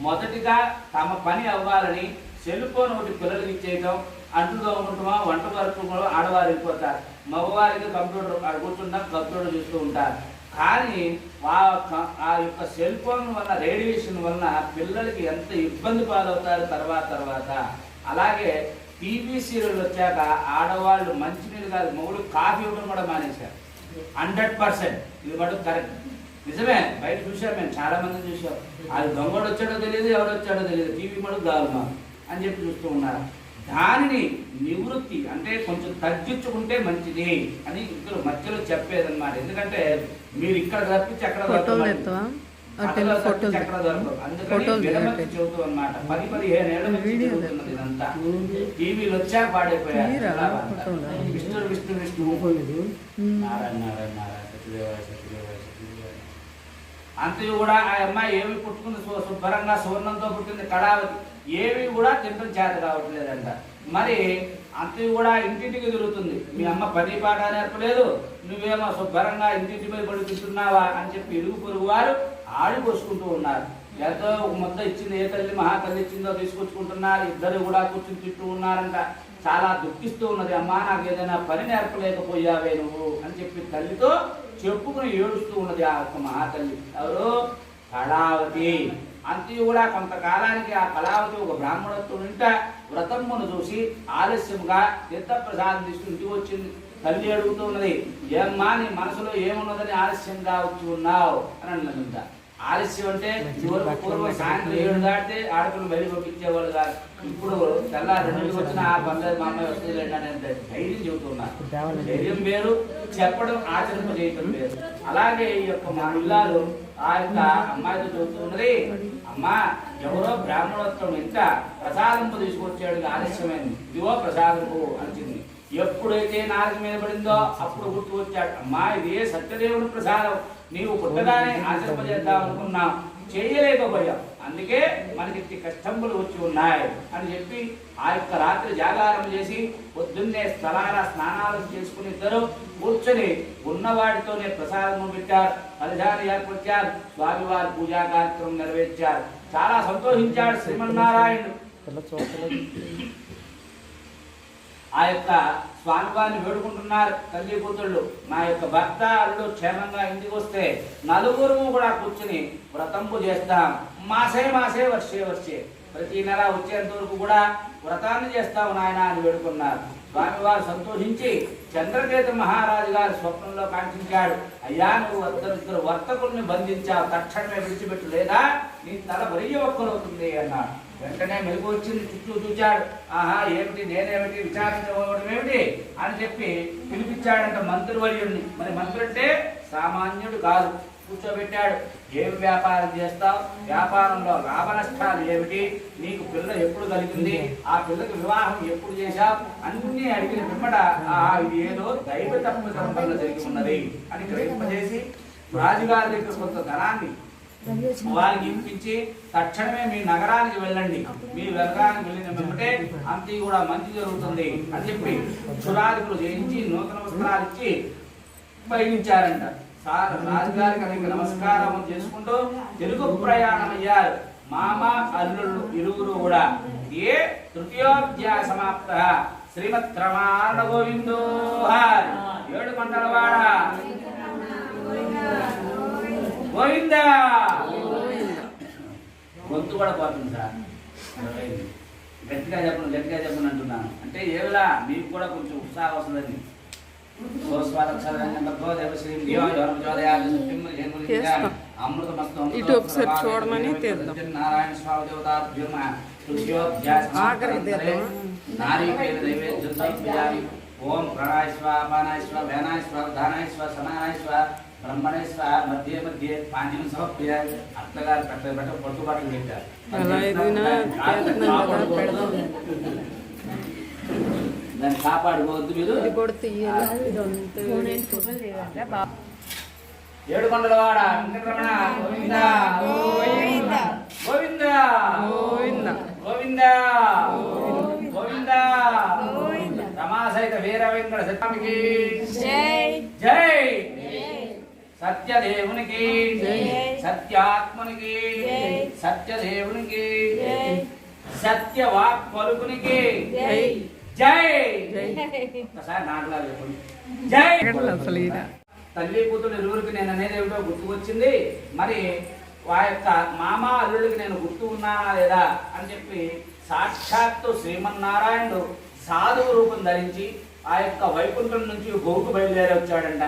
మొదటిగా తమ పని అవ్వాలని సెల్ ఫోన్ ఒకటి పిల్లలకి ఇచ్చేయటం, అంట్లు తోముకుంటామా, వంట వరకు ఆడవారు వెళ్ళిపోతారు. మగవారికి కంప్యూటర్ ఆడ కూర్చున్నా కంప్యూటర్ చూస్తూ ఉంటారు. కానీ ఆ యొక్క సెల్ ఫోన్ వల్ల, రేడియేషన్ వలన పిల్లలకి ఎంత ఇబ్బంది పాలవుతారు తర్వాత. అలాగే టీవీ సీరియల్ వచ్చాక ఆడవాళ్ళు మంచినీళ్ళు కాదు, మొగుడు కాఫీ ఇవ్వడం కూడా మానేశారు. 100% ఇది మటుకు కరెక్ట్, నిజమే. బయట చూసాం, మేము చాలా మంది చూసాం. అది దొంగడు వచ్చాడో తెలియదు, ఎవరు వచ్చాడో తెలియదు, టీవీ మటుకు కాదు మాకు అని చెప్పి చూస్తూ ఉన్నారు. దానిని నివృత్తి అంటే కొంచెం తగ్గించుకుంటే మంచిది అని ఇద్దరు మధ్యలో చెప్పేదన్నమాట. ఎందుకంటే మీరు ఇక్కడ తప్పించి అక్కడ దొరకదు, అందుకని విడమర్చి చెబుతూ అనమాట. 10-15 ఏళ్ళ నుంచి జరుగుతున్నది ఇదంతా. టీవీలు వచ్చాక పాడైపోయారు. విష్ణు నారాయణ అంతయు కూడా ఆ అమ్మాయి ఏమి పుట్టుకుంది, శుభ్రంగా సువర్ణంతో పుట్టింది కళావతి. ఏవి కూడా తింటం చేత కావట్లేదంట. మరి అంతయు కూడా ఇంటింటికి తిరుగుతుంది. మీ అమ్మ పని పాట నేర్పలేదు, నువ్వేమో శుభ్రంగా ఇంటింటి మీద పడి తింటున్నావా అని చెప్పి ఇరుగు పొరుగు వారు ఆడిపోసుకుంటూ ఉన్నారు. ఏదో ఒక ముద్ద ఇచ్చింది, ఏ తల్లి మహాతల్లి ఇచ్చిందో తీసుకొచ్చుకుంటున్నారు. ఇద్దరు కూడా కూర్చుని తింటూ ఉన్నారంట. చాలా దుఃఖిస్తూ ఉన్నది. అమ్మా, నాకు ఏదైనా పని నేర్పలేకపోయావే నువ్వు అని చెప్పి తల్లితో చెప్పుకుని ఏడుస్తూ ఉన్నది ఆ యొక్క మహాతల్లి. ఎవరు? కళావతి. అంతయు కూడా కొంతకాలానికి ఆ కళావతి ఒక బ్రాహ్మణత్వం ఇంట వ్రతమును చూసి ఆలస్యంగా తీర్థప్రసాదం తీసుకుని ఇంటికి వచ్చింది. తల్లి అడుగుతూ ఉన్నది, ఏమ్మా నీ మనసులో ఏమున్నదని ఆలస్యంగా వచ్చి ఉన్నావు అని అన్నది. ఆలస్యం అంటే పూర్వం సాయంత్రం 7 దాటితే ఆడపిల్లలు బయట పంపించేవాళ్ళు కాదు. ఇప్పుడు తెల్లారి 2 వచ్చిన ఆ పర్లేదు, మా అమ్మాయి వస్తుంది అంటే ధైర్యం చెబుతున్నారు. ధైర్యం వేరు, చెప్పడం ఆచరింపజేయటం వేరు. అలాగే ఈ యొక్క మా ఇల్లాలు ఆ యొక్క అమ్మాయితో చెబుతున్నది, అమ్మా ఎవరో బ్రాహ్మణోత్సవం ఇంత ప్రసాదంపు తీసుకొచ్చాడు, ఆలస్యమైంది, ఇదిగో ప్రసాదంపు అనిచింది. ఎప్పుడైతే నాలుగు మీద పడిందో అప్పుడు గుర్తు వచ్చాడు, అమ్మా ఇది సత్యదేవుని ప్రసాదం, నీవు పుట్టగానే ఆచరింపజేద్దాం అనుకున్నావు, చేయలేకపోయాం, అందుకే మనకి కష్టంబులు వచ్చి ఉన్నాయి అని చెప్పి ఆ యొక్క రాత్రి జాగారం చేసి పొద్దున్నే స్థలాల స్నానాలు చేసుకుని ఇద్దరు కూర్చొని ఉన్నవాడితోనే ప్రసాదము పెట్టారు, ఫలితాన్ని ఏర్పరిచారు, స్వామివారి పూజా కార్యక్రమం నెరవేర్చారు. చాలా సంతోషించాడు శ్రీమన్నారాయణుడు. ఆ యొక్క స్వామివారిని వేడుకుంటున్నారు తల్లి కూతుళ్ళు, నా యొక్క భర్త అల్లుడు క్షేమంగా ఇంటికి వస్తే నలుగురు కూడా కూర్చుని వ్రతంపు చేస్తాం, మాసే వర్షే ప్రతి నెల వచ్చేంత వరకు కూడా వ్రతాన్ని చేస్తాము నాయన అని వేడుకున్నారు. స్వామివారు సంతోషించి చంద్రకేతు మహారాజు గారి స్వప్నంలో కాంక్షించాడు, అయ్యా నువ్వు ఇద్దరు వర్తకుల్ని బంధించావు, తక్షణమే విడిచిపెట్టు లేదా నీ తల వరియ ఒక్కలవుతుంది అన్నాడు. వెంటనే మెరుగు వచ్చింది, చుట్టూ చూచాడు, ఆహా ఏమిటి నేనేమిటి విచారించబోవడం ఏమిటి అని చెప్పి పిలిపించాడంట మంత్రివర్యుడిని. మరి మంత్రి అంటే సామాన్యుడు కాదు. కూర్చోబెట్టాడు, ఏం వ్యాపారం చేస్తావు, వ్యాపారంలో లాభ నష్టాలు ఏమిటి, నీకు పిల్ల ఎప్పుడు కలిగింది, ఆ పిల్లకి వివాహం ఎప్పుడు చేశావు అన్ని అడిగిన పిమ్మట ఇది ఏదో దైవ తత్వం వల్ల జరిగి ఉన్నది అని గ్రహింపజేసి రాజుగారి దగ్గర కొంత ధనాన్ని వారికి ఇప్పించి తక్షణమే మీ నగరానికి వెళ్ళండి, మీ నగరానికి వెళ్ళిన వెంబటే అంతే కూడా మంచి జరుగుతుంది అని చెప్పి క్షురాదికులు చేయించి నూతన వస్త్రాలు ఇచ్చి పయనించారంట. రాజుగారికి అనేక నమస్కారం చేసుకుంటూ తెలుగు ప్రయాణం అయ్యారు. మామ అల్లుళ్ళు ఇరువురు కూడా. ఏ తృతీయోధ్యాయ సమాప్త. శ్రీమద్ రమణ గోవిందో హరి. 7 మండలవాడ గోవిందా. గొంతు కూడా పోతుంది సార్, గట్టిగా చెప్పను అంటున్నాను. అంటే ఏవిలా మీకు కూడా కొంచెం ఉత్సాహం వస్తుందని. ఇటు ఒకసారి చూడమని నారాయణ స్వామి ఓం ప్రణాయ స్వ అపానాయ స్వ వ్యానాయ స్వ ధానాయ స్వ సమానాయ స్వ బ్రహ్మణే స్వ మధ్య మధ్య పాంచన సమర్ప్య అత్తగారు పెట్ట పట్టుబాట్లు పెట్టారు. దాన్ని కాపాడుకోవద్దు మీరు. 7 మండలవాడ వెంకటరమణ గోవింద గోవింద గోవింద గోవింద గోవింద గోవింద. రమాసహిత వీర వెంకట స్వామికి జై జై. సత్యదేవునికి సత్యాత్మనికి సత్యదేవునికి సత్యవాక్ పలుకునికి జై జై. ఒకసారి నాటకాలు చెప్పండి. జై. అసలు ఈయన తల్లి కూతురు ఇరువురికి నేను అనేది ఏమిటో గుర్తుకొచ్చింది. మరి ఆ యొక్క మామ అల్లుడికి నేను గుర్తు ఉన్నానా లేదా అని చెప్పి సాక్షాత్తు శ్రీమన్నారాయణుడు సాధువు రూపం ధరించి ఆ యొక్క వైకుంఠం నుంచి గోకు బయలుదేరి వచ్చాడంట.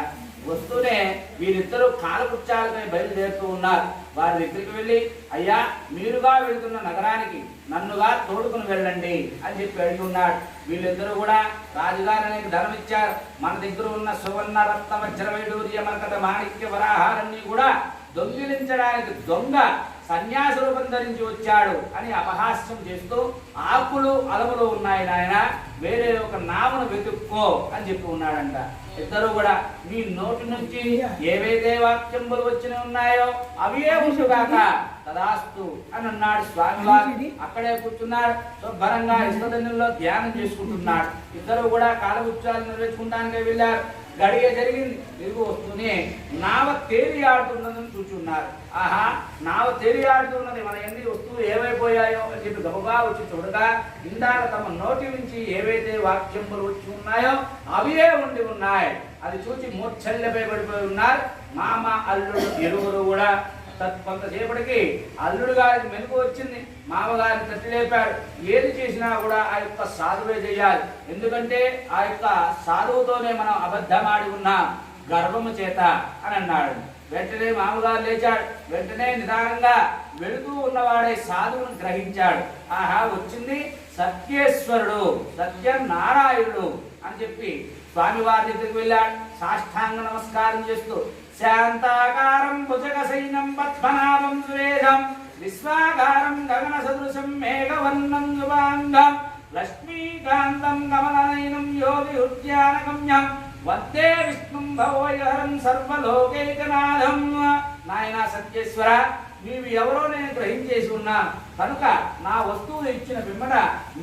వస్తూనే వీరిద్దరూ కాలపుచ్చాలపై బయలుదేరుతూ ఉన్నారు. వారి దగ్గరికి వెళ్ళి, అయ్యా మీరుగా వెళుతున్న నగరానికి నన్నుగా తోడుకుని వెళ్ళండి అని చెప్పి అడిగి ఉన్నాడు. వీళ్ళిద్దరూ కూడా రాజుగారు అనేక ధనం ఇచ్చారు, మన దగ్గర ఉన్న సువర్ణ రత్న వజ్ర వైడూర్య మరకత మాణిక్య వరాహాలన్నీ కూడా దొంగిలించడానికి దొంగ సన్యాస రూపం ధరించి వచ్చాడు అని అపహాస్యం చేస్తూ, ఆకులు అలములు ఉన్నాయి నాయన, వేరే ఒక నామను వెతుక్కో అని చెప్పి ఉన్నాడంట. ఇద్దరు కూడా మీ నోటి నుంచి ఏవైతే వాక్యంబులు వచ్చి ఉన్నాయో అవే ఉంటుగాక తదాస్తు అని అన్నాడు స్వామివారు. అక్కడే కూర్చున్నాడు. శుభ్రంగా ఇష్టదన్నుల్లో ధ్యానం చేసుకుంటున్నాడు. ఇద్దరు కూడా కాలవృత్యాలు నెరవేర్చుకుంటానికే వెళ్ళారు. గడియ జరిగింది. తిరిగి వస్తూనే నావ తేలి ఆడుతున్నదని చూచున్నారు. ఆహా, నావ తేలి ఆడుతున్నది, మన ఎన్ని వస్తువులు ఏమైపోయాయో అని చెప్పి గబగా వచ్చి చూడగా ఇందాక తమ నోటి నుంచి ఏవైతే వాక్యములు వచ్చి ఉన్నాయో అవే ఉండి ఉన్నాయి. అది చూసి మూర్ఛల్యపై పడిపోయి ఉన్నారు. మామ అల్లుడు ఇరువురు కూడా. కొంతసేపటికి అల్లుడు గారికి మెలకు వచ్చింది. మామగారిని తట్టి లేపాడు. ఏది చేసినా కూడా ఆ యొక్క సాధువే చేయాలి. ఎందుకంటే ఆ యొక్క సాధువుతోనే మనం అబద్ధమాడి ఉన్నాం గర్వము చేత అని అన్నాడు. వెంటనే మామగారు లేచాడు. వెంటనే నిదానంగా వెళుతూ ఉన్నవాడే సాధువును గ్రహించాడు. ఆహా, వచ్చింది సత్యేశ్వరుడు, సత్యనారాయణుడు అని చెప్పి స్వామివారి దగ్గరికి వెళ్ళాడు. సాష్టాంగ నమస్కారం చేస్తూ, శాంతాకారం భుజగశయనం పద్మనాభం సురేశం విశ్వాకారం గగన సదృశం మేఘవర్ణం శుభాంగం లక్ష్మీకాంతం కమలనయనం యోగి ఉద్యానగమ్యం వందే విష్ణుం భవోయహరం సర్వలోకైకనాథం. నాయన సత్యేశ్వర, నీవు ఎవరో నేను గ్రహించేసి ఉన్నా కనుక నా వస్తువులు ఇచ్చిన పిమ్మట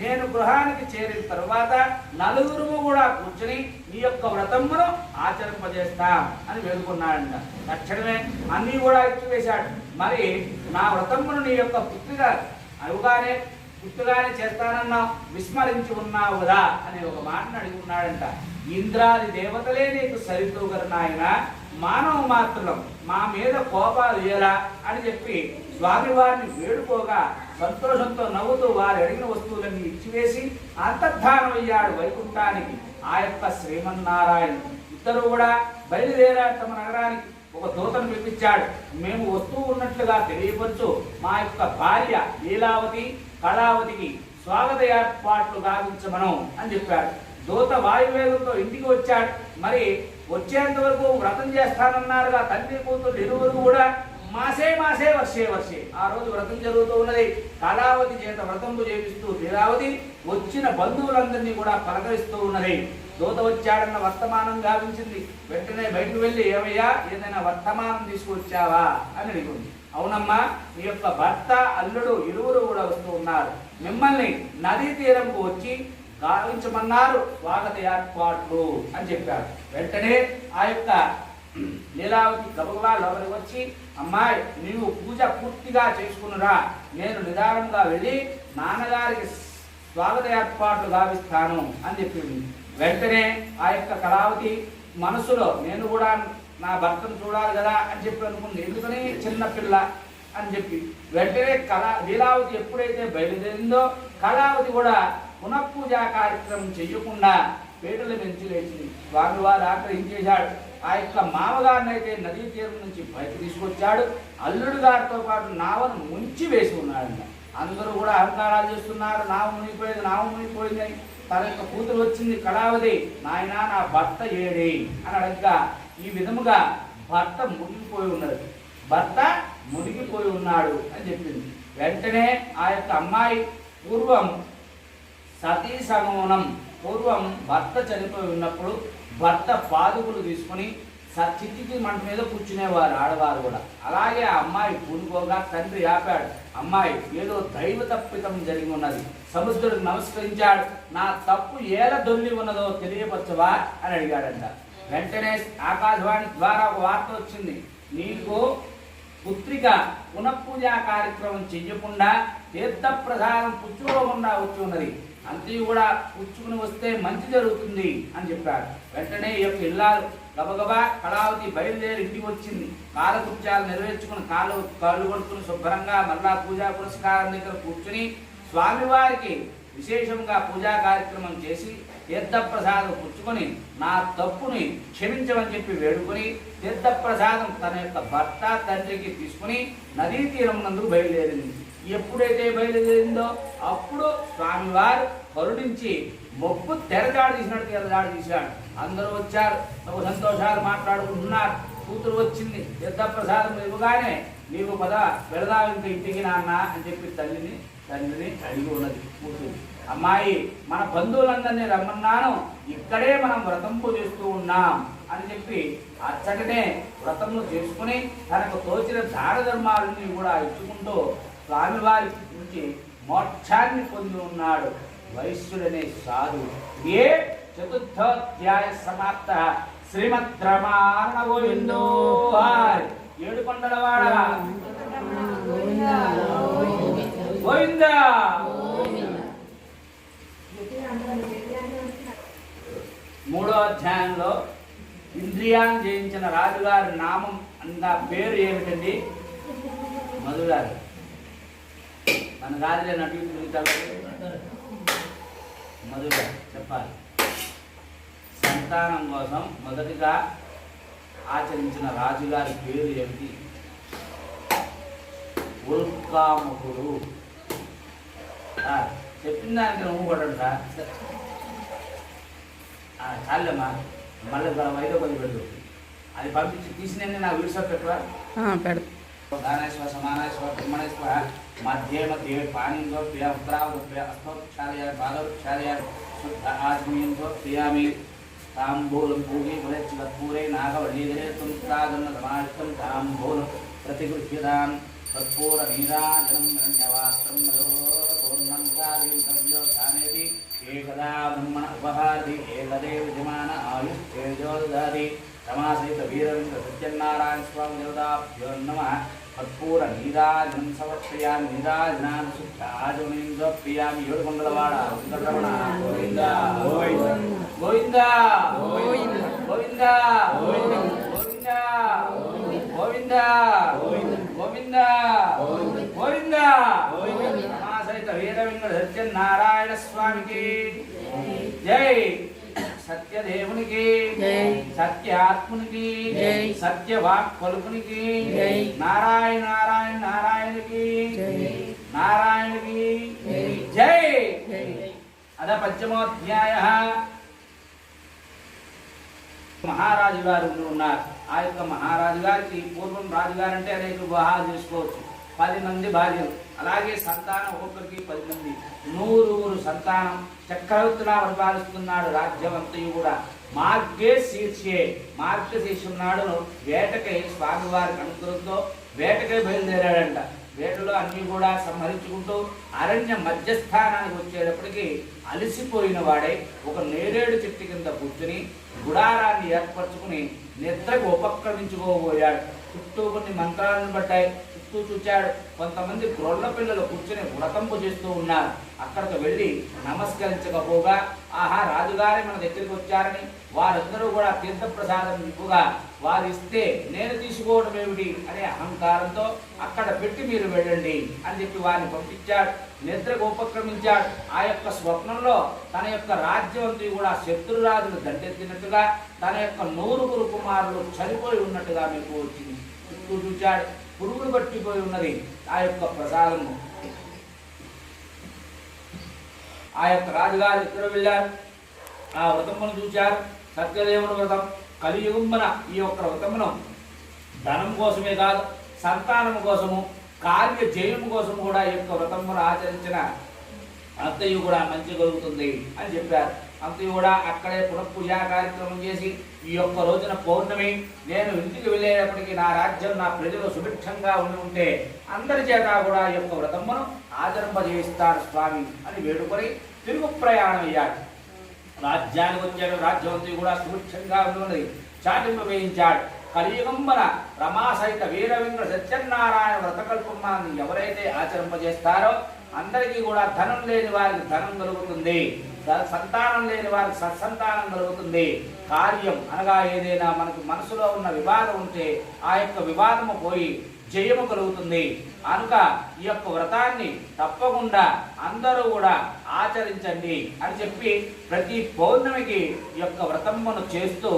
నేను గృహానికి చేరిన తరువాత నలుగురు కూడా కూర్చుని నీ యొక్క వ్రతమును ఆచరింపజేస్తాం అని వేడుకున్నాడంట. తక్షణమే అన్నీ కూడా ఇచ్చివేశాడు. మరి నా వ్రతమును నీ యొక్క పుట్టుగానే చేస్తానన్నావు, విస్మరించి ఉన్నావు కదా అనే ఒక మాటను అడిగి ఉన్నాడంట. ఇంద్రాది దేవతలే నీకు సరితూగరు నాయన, మానవ మాత్రం మా మీద కోపాలు ఎలా అని చెప్పి స్వామివారిని వేడుకోగా సంతోషంతో నవ్వుతూ వారు అడిగిన వస్తువులన్నీ ఇచ్చివేసి అంతర్ధానం అయ్యాడు వైకుంఠానికి ఆ యొక్క శ్రీమన్నారాయణ. ఇద్దరు కూడా బయలుదేరారు తమ నగరానికి. ఒక దూతను పిలిపించాడు. మేము వస్తువు ఉన్నట్లుగా తెలియపరచు, మా యొక్క భార్య లీలావతి కళావతికి స్వాగత ఏర్పాట్లు గావించమను అని చెప్పాడు. దూత వాయువేగంతో ఇంటికి వచ్చాడు. మరి వచ్చేంత వరకు వ్రతం చేస్తానన్నారుగా తండ్రి కూతురు ఇరువురు కూడా మాసే వర్షే ఆ రోజు వ్రతం జరుగుతూ ఉన్నది. కళావతి చేత వ్రతంపు చేపిస్తూ లీలావతి వచ్చిన బంధువులందరినీ కూడా పలకరిస్తూ ఉన్నది. దూత వచ్చాడన్న వర్తమానం గావించింది. వెంటనే బయటకు వెళ్ళి, ఏమయ్యా ఏదైనా వర్తమానం తీసుకొచ్చావా అని అడిగింది. అవునమ్మా, మీ యొక్క భర్త అల్లుడు ఇరువురు కూడా వస్తూ ఉన్నారు. మిమ్మల్ని నదీ తీరంకు వచ్చి గావించమన్నారు స్వాగత ఏర్పాట్లు అని చెప్పాడు. వెంటనే ఆ యొక్క లీలావతి గబగబా లోపలికి వచ్చి, అమ్మాయి నీవు పూజ పూర్తిగా చేసుకున్నరా, నేను నిదానంగా వెళ్ళి నాన్నగారికి స్వాగత ఏర్పాట్లు గావిస్తాను అని చెప్పింది. వెంటనే ఆ యొక్క కళావతి మనసులో నేను కూడా నా భర్తను చూడాలి కదా అని చెప్పి అనుకుంది. ఎందుకని చిన్నపిల్ల అని చెప్పి వెంటనే లీలావతి ఎప్పుడైతే బయలుదేరిందో కళావతి కూడా పునఃపూజా కార్యక్రమం చెయ్యకుండా పీటలు పెంచి లేచింది. స్వామివారు ఆగ్రహించేశాడు. ఆ యొక్క మామగారిని అయితే నదీ తీరం నుంచి బయట తీసుకొచ్చాడు. అల్లుడు గారితో పాటు నావను ముంచి వేసి ఉన్నాడంట. అందరూ కూడా అహంకారాలు చేస్తున్నారు. నావ మునిగిపోయింది అని. తన యొక్క కూతురు వచ్చింది కళావతి, నాయన నా భర్త ఏడే అని అడగగా ఈ విధముగా భర్త మునిగిపోయి ఉన్నాడు అని చెప్పింది. వెంటనే ఆ యొక్క అమ్మాయి పూర్వం సతీ సమూనం, పూర్వం భర్త చనిపోయి ఉన్నప్పుడు భర్త పాదుకులు తీసుకుని చితికి మంట మీద కూర్చునేవారు ఆడవారు కూడా. అలాగే ఆ అమ్మాయి పూనుకోగా తండ్రి ఆపాడు. అమ్మాయి ఏదో దైవ తప్పితం జరిగి ఉన్నది, సముద్రుడికి నమస్కరించాడు. నా తప్పు ఎలా దొల్లి ఉన్నదో తెలియపరచవా అని అడిగాడంట. వెంటనే ఆకాశవాణి ద్వారా ఒక వార్త వచ్చింది. నీకు పుత్రిక పునఃపూజా కార్యక్రమం చెయ్యకుండా తీర్థ ప్రసాదం పుచ్చుకోకుండా వచ్చి ఉన్నది. అంతయు కూడా పుచ్చుకుని వస్తే మంచి జరుగుతుంది అని చెప్పాడు. వెంటనే ఈ యొక్క ఇల్లాలు గబగబా కళావతి బయలుదేరి ఇంటికి వచ్చింది. కాలకృత్యాలు నెరవేర్చుకుని కాళ్ళు కొడుకుని శుభ్రంగా మళ్ళా పూజా పురస్కారం దగ్గర కూర్చుని స్వామివారికి విశేషంగా పూజా కార్యక్రమం చేసి తీర్థప్రసాదం పుచ్చుకొని నా తప్పుని క్షమించమని చెప్పి వేడుకొని తీర్థప్రసాదం తన యొక్క భర్త తండ్రికి తీసుకుని నదీ తీరం నందుకు బయలుదేరింది. ఎప్పుడైతే బయలుదేరిందో అప్పుడు స్వామివారు కరుణించి మొక్కు తెరదాడు తీసినట్టు తెరదాడు తీశాడు. అందరూ వచ్చారు, తమ సంతోషాలు మాట్లాడుకుంటున్నారు. కూతురు వచ్చింది, తీర్థప్రసాదం ఇవ్వగానే నీవు పద వెళదాం ఇంక ఇంటికి నాన్న అని చెప్పి తండ్రిని అడిగి ఉన్నది కూతురు. అమ్మాయి, మన బంధువులందరినీ రమ్మన్నాను, ఇక్కడే మనం వ్రతంపు చేస్తూ ఉన్నాం అని చెప్పి అచ్చటనే వ్రతములు చేసుకుని తనకు తోచిన దాన ధర్మాలని కూడా ఇచ్చుకుంటూ స్వామివారి నుంచి మోక్షాన్ని పొంది ఉన్నాడు వైశ్యుడనే సాధు. ఏ చతుర్థోధ్యాయ సమాప్త. శ్రీమద్ రమణ గోవిందో. ఏడు కొండలవాడ గోవిందా. మూడో అధ్యాయంలో ఇంద్రియాన్ని జయించిన రాజుగారి నామం అన్న పేరు ఏమిటండి? మధుగారు. మన రాజులే నటుతారు. మధుగా చెప్పాలి. సంతానం కోసం మొదటిగా ఆచరించిన రాజుగారి పేరు ఏమిటి? ఉల్కాముఖుడు. చెప్పిన దానికి నువ్వు కొట్టండి సార్. చాలేమ్మా, మళ్ళీ వైద్య కొద్ది పెడదు. అది పంపించి తీసినండి నా వీడియో పెట్టవా? దానేశ్వర సమానేశ్వర బ్రహ్మణేశ్వర మధ్య మధ్య పాణింద్రోప్య ఉత్తరావృప్య అస్తోక్షాలయ బాలవృక్షాలయ శుద్ధ ఆత్మీయంతో ప్రియామి తాంబూలం పూగి ములచ్చికర్పూరే నాగవళీధరే తుంకాదన్న సమాహితం తాంబూలం ప్రతిగృహ్యతాం కర్పూర నీరాజనం రణ్యవాస్త్రం పూర్ణం కార్యో స్థానేది ఏకదా బ్రహ్మణ ఉపహారి ఏకదే విద్యమాన ఆయుష్ేజోదారి రమాసహిత వీరవింద్ర సత్యనారాయణ స్వామి దేవతాభ్యో నమః. కర్పూర నీరాజనం సమర్పయామి. నీరాజనాన్ని శుద్ధాజమనీం సమర్పయామి. ఏడు కొండలవాడ వెంకటరమణ గోవింద గోవింద గోవింద గోవింద గోవింద గోవింద గోవింద. రమాసహిత వీరవింద్ర సత్యనారాయణ స్వామికి జై. సత్యదేవునికి, సత్యాత్మునికి, సత్యవాక్ పలుకునికి, నారాయణ నారాయణ నారాయణకి నారాయణకి జై. అద పంచమోధ్యాయ. మహారాజు గారు ఉన్నారు. ఆ యొక్క మహారాజు గారికి పూర్వం రాజుగారు అంటే అనేక వివాహాలు చేసుకోవచ్చు. 10 మంది భార్యలు, అలాగే సంతానం ఒక్కొక్కరికి 10 మంది, 100 సంతానం. చక్రవర్తిలా పరిపాలిస్తున్నాడు రాజ్యం అంతయు కూడా. మార్గశీర్షం నాడు వేటకై స్వామివారికి అనుగ్రహంతో వేటకై బయలుదేరాడంట. వేటలో అన్ని కూడా సంహరించుకుంటూ అరణ్య మధ్యస్థానానికి వచ్చేటప్పటికి అలసిపోయిన వాడై ఒక నేరేడు చెట్టు కింద కూర్చుని గుడారాన్ని ఏర్పరచుకుని నిద్రకు ఉపక్రమించుకోబోయాడు. చుట్టూ కొన్ని మంత్రాలను పడ్డాయి. చుట్టూ చూచాడు. కొంతమంది గ్రొల్ల పిల్లలు కూర్చుని వ్రతంపు చేస్తూ ఉన్నారు. అక్కడికి వెళ్ళి నమస్కరించకపోగా, ఆహా రాజుగారి మన దగ్గరికి వచ్చారని వారందరూ కూడా తీర్థప్రసాదం ఇప్పుగా వారు ఇస్తే నేను తీసుకోవడం ఏమిటి అనే అహంకారంతో అక్కడ పెట్టి మీరు వెళ్ళండి అని చెప్పి వారిని పంపించాడు. నిద్రకు ఉపక్రమించాడు. ఆ యొక్క స్వప్నంలో తన యొక్క రాజ్యం అంతా కూడా శత్రురాజులు దండెత్తినట్టుగా, తన యొక్క 100 కుమారులు చనిపోయి ఉన్నట్టుగా మీకు వచ్చింది. చుట్టూ చూచాడు. పురుగులు పట్టిపోయి ఉన్నది ఆ యొక్క ప్రసాదము. ఆ యొక్క రాజుగారు ఇక్కడ వెళ్ళారు. ఆ వ్రతమును చూచారు. సత్యదేవుని వ్రతం. కలియుగమున ఈ యొక్క వ్రతమును ధనం కోసమే కాదు, సంతానము కోసము, కార్య జయము కోసం కూడా ఈ యొక్క వ్రతమును ఆచరించిన అంతయు కూడా మంచి కలుగుతుంది అని చెప్పారు. అంతయు కూడా అక్కడే పునఃపూజా కార్యక్రమం చేసి ఈ యొక్క రోజున పౌర్ణమి నేను ఇంటికి వెళ్ళేటప్పటికీ నా రాజ్యం నా ప్రజలు సుభిక్షంగా ఉంటే అందరి చేత కూడా ఈ యొక్క వ్రతమును ఆచరింపజేయిస్తారు స్వామి అని వేడుకొని తిరుగు ప్రయాణం అయ్యాడు. రాజ్యానికి వచ్చాడు. రాజ్యం అంతా కూడా సుభిక్షంగా ఉన్నది. చాటింప వేయించాడు. కలియుగంబన రమాసహిత వీరవింద్ర సత్యనారాయణ వ్రతకల్పమాన్ని ఎవరైతే ఆచరింపజేస్తారో అందరికీ కూడా ధనం లేని వారికి ధనం కలుగుతుంది, సంతానం లేని వారికి సత్సంతానం కలుగుతుంది. కార్యం అనగా ఏదైనా మనకు మనసులో ఉన్న వివాదం ఉంటే ఆ యొక్క వివాదము పోయి జయము కలుగుతుంది. కనుక ఈ యొక్క వ్రతాన్ని తప్పకుండా అందరూ కూడా ఆచరించండి అని చెప్పి ప్రతి పౌర్ణమికి ఈ యొక్క వ్రతమును చేస్తూ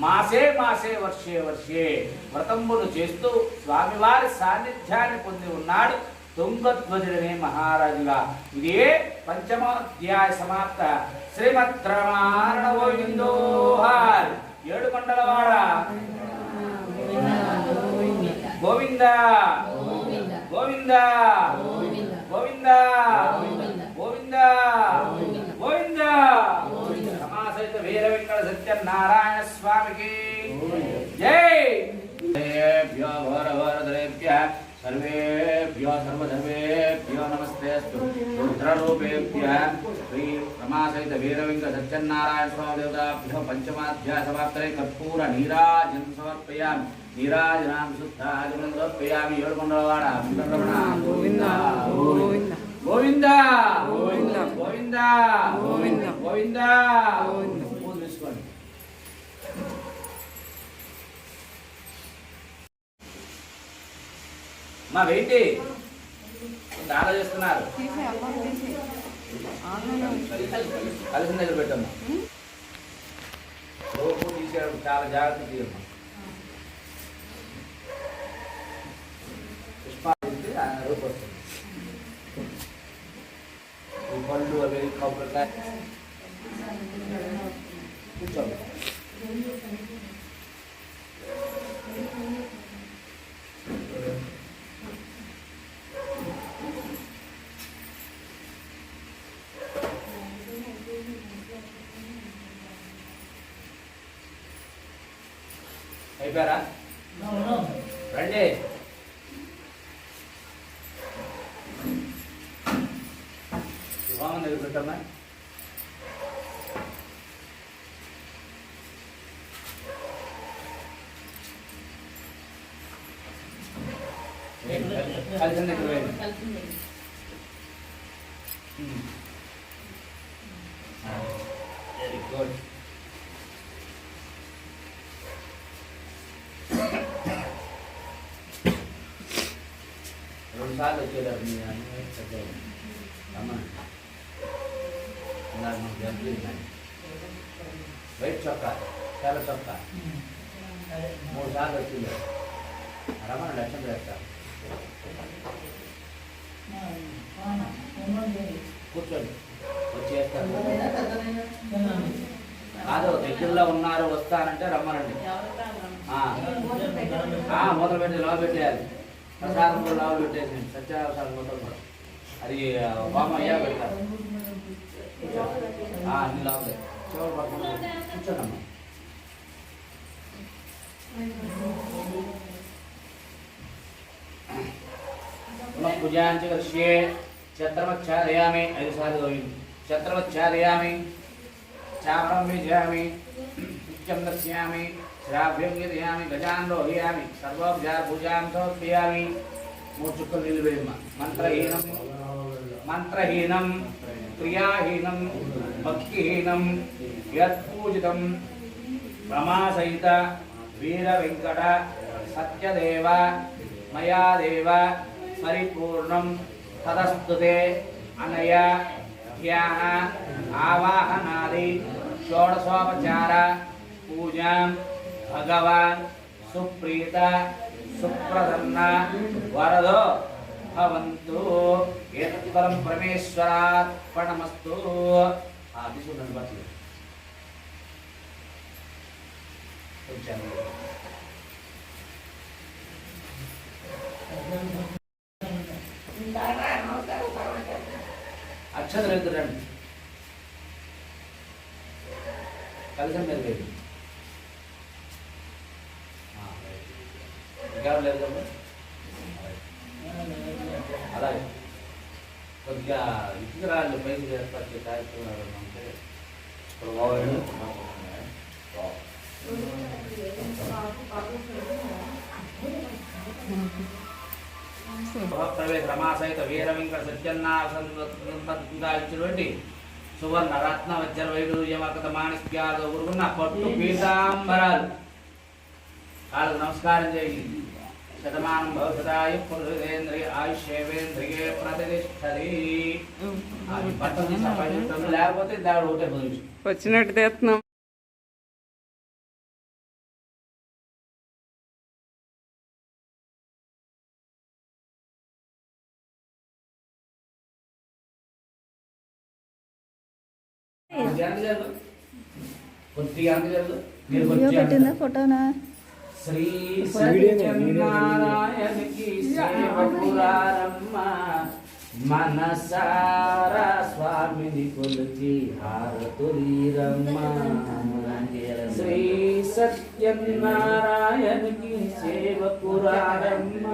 మాసే మాసే వర్షే వర్షే వ్రతమును చేస్తూ స్వామివారి సాన్నిధ్యాన్ని పొంది ఉన్నాడు తుంగధ్వజుడనే మహారాజుగా. ఇదే పంచమాధ్యాయ సమాప్త. శ్రీమద్ రమణ గోవిందోహార్ ఏడుకొండలవాడ గోవింద గోవింద గోవింద గోవింద గోవింద. సమాసహిత వీర వెంకట సత్యనారాయణ స్వామికి జై. सर्वेभ्यो सर्वधर्मेभ्यो नमस्तेस्तु. रुद्ररूपेभ्यः श्री रमासहित वीरवेंकट सत्यनारायण स्वामी देवताभ्यो पंचमाध्याय समाप्तये कर्पूर नीराजनं समर्पयामि. नीराजनां शुद्धाजनं समर्पयामि. ఏడుకొండలవాడ వెంకటరమణ గోవింద గోవింద గోవింద గోవింద గోవింద గోవింద గోవింద గోవింద. పూజ చేసుకోండి. మా వెయిటి ఆలోచిస్తున్నారు. కలిసిన దగ్గర పెట్టమ్మా. లోపు తీసేయడం చాలా జాగ్రత్త తీయమ్మా. పుష్పాలు ఆయన రూపు వస్తుంది. ఈ పళ్ళు అవి కొబ్బరికాయ కూర్చోండి. అయిపోయారా? రండి. హోమం దగ్గర పెట్టమ్మా. కలిసిన దగ్గర వెరీ గుడ్. రెండు సార్లు వచ్చేదారు వైట్ చొక్కా తెల్ల చొక్కా 3 సార్లు వచ్చింది. రమణ లక్ష్యం చేస్తారు. కూర్చోండి. వచ్చేస్తారు. కాదు దగ్గరలో ఉన్నారు వస్తానంటే రమ్మనండి. మూతలు పెట్టి లోపల పెట్టేయాలి. ప్రసాదం కూడా లోపల పెట్టేసి సత్యావసాలు మూతలు కూడా అది హోమం అయ్యా పెడతారు. అన్ని లోపలే చివరి పక్కన కూర్చోండమ్మా. పూజాంచ కర్ష్యే. ఛత్రమచ్ఛాదయామి. 5 సార్లు గోవింది. ఛత్రమచ్ఛాదయామి. చామరం విజయామి. నిత్యం దర్శయామి. శ్రావ్యం గిరయామి. గజాన్ రోహయామి. సర్వోపచార పూజాం సమర్పయామి. 3 చుక్కలు నీళ్ళు వేయమ్మా. మంత్రహీనం మంత్రహీనం క్రియాహీనం భక్తిహీనం యత్పూజితం రమాసహిత వీర వెంకట సత్యదేవ మయా దేవ పరిపూర్ణం తదస్తుతే అనయ ధ్యాన ఆవాహనాది షోడశోపచార పూజాం భగవాన్ సుప్రీత సుప్రసన్న వరదో భవంతు. ఏతత్ఫలం పరమేశ్వరార్పణమస్తు. తీసుకుంటాను బట్టలు వచ్చాను. అక్షతలు ఎదురండి. కలిసం మీద లేదు. ఇంకా లేదు కదా. అలాగే కొద్దిగా ఇతరాలు పైకి ఏర్పాటు కార్యక్రమాలు అంటే ప్రవేశ రమాసహిత వీర వెంకట సత్యన్నాథించినటువంటి సువర్ణ రత్న వజ్ర వైడూర్యమకత మాణిక్యాలు ఉరుగున్న పట్టు పీతాంబరాలు వాళ్ళకు నమస్కారం చేయండి. శతమానం భవసదాయ పురుషేంద్రియ ఆయుష్యేంద్రియే ప్రతిష్టది. అది పట్టది సపంచం లేకపోతే దాడు ఒకటే పొంది వచ్చినట్టు తెస్తున్నాం. ఫోటోనా శ్రీ సత్యనారాయణకి సేవకురారమ్మ మనసారా స్వామిని కొలిచి హారతులీరమ్మ. శ్రీ సత్యనారాయణకి సేవకురారమ్మ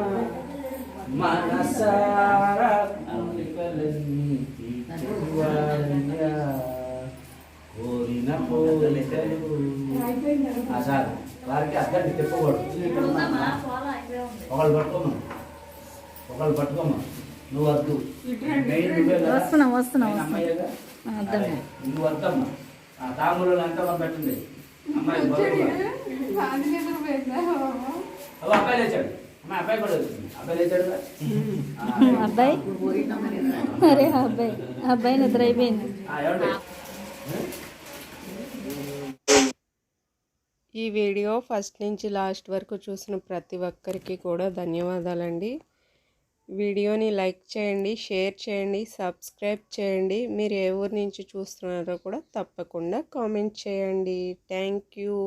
మనసారా కోరికలన్నీ తీర్చువారయ్యా. కోరిన కోరికలు సార్ వారికి అర్థాన్ని చెప్పకూడదు. ఒకళ్ళు పట్టుకోమా, ఒకళ్ళు పట్టుకోమా. నువ్వు వద్దు, అమ్మాయిగా నువ్వు వద్దమ్మా. ఆ తాంబూలు అంతా పెట్టండి. అమ్మాయి అబ్బాయి లేచాడు. అమ్మాయి అబ్బాయి కూడా వచ్చింది. అబ్బాయి లేచాడు. అబ్బాయి అరే అబ్బాయి అబ్బాయి నిద్ర అయిపోయింది. ఈ వీడియో ఫస్ట్ నుంచి లాస్ట్ వరకు చూసిన ప్రతి ఒక్కరికి కూడా ధన్యవాదాలండి. వీడియోని లైక్ చేయండి, షేర్ చేయండి, సబ్స్క్రైబ్ చేయండి. మీరు ఏ ఊరు నుంచి చూస్తున్నారో కూడా తప్పకుండా కామెంట్ చేయండి. Thank you.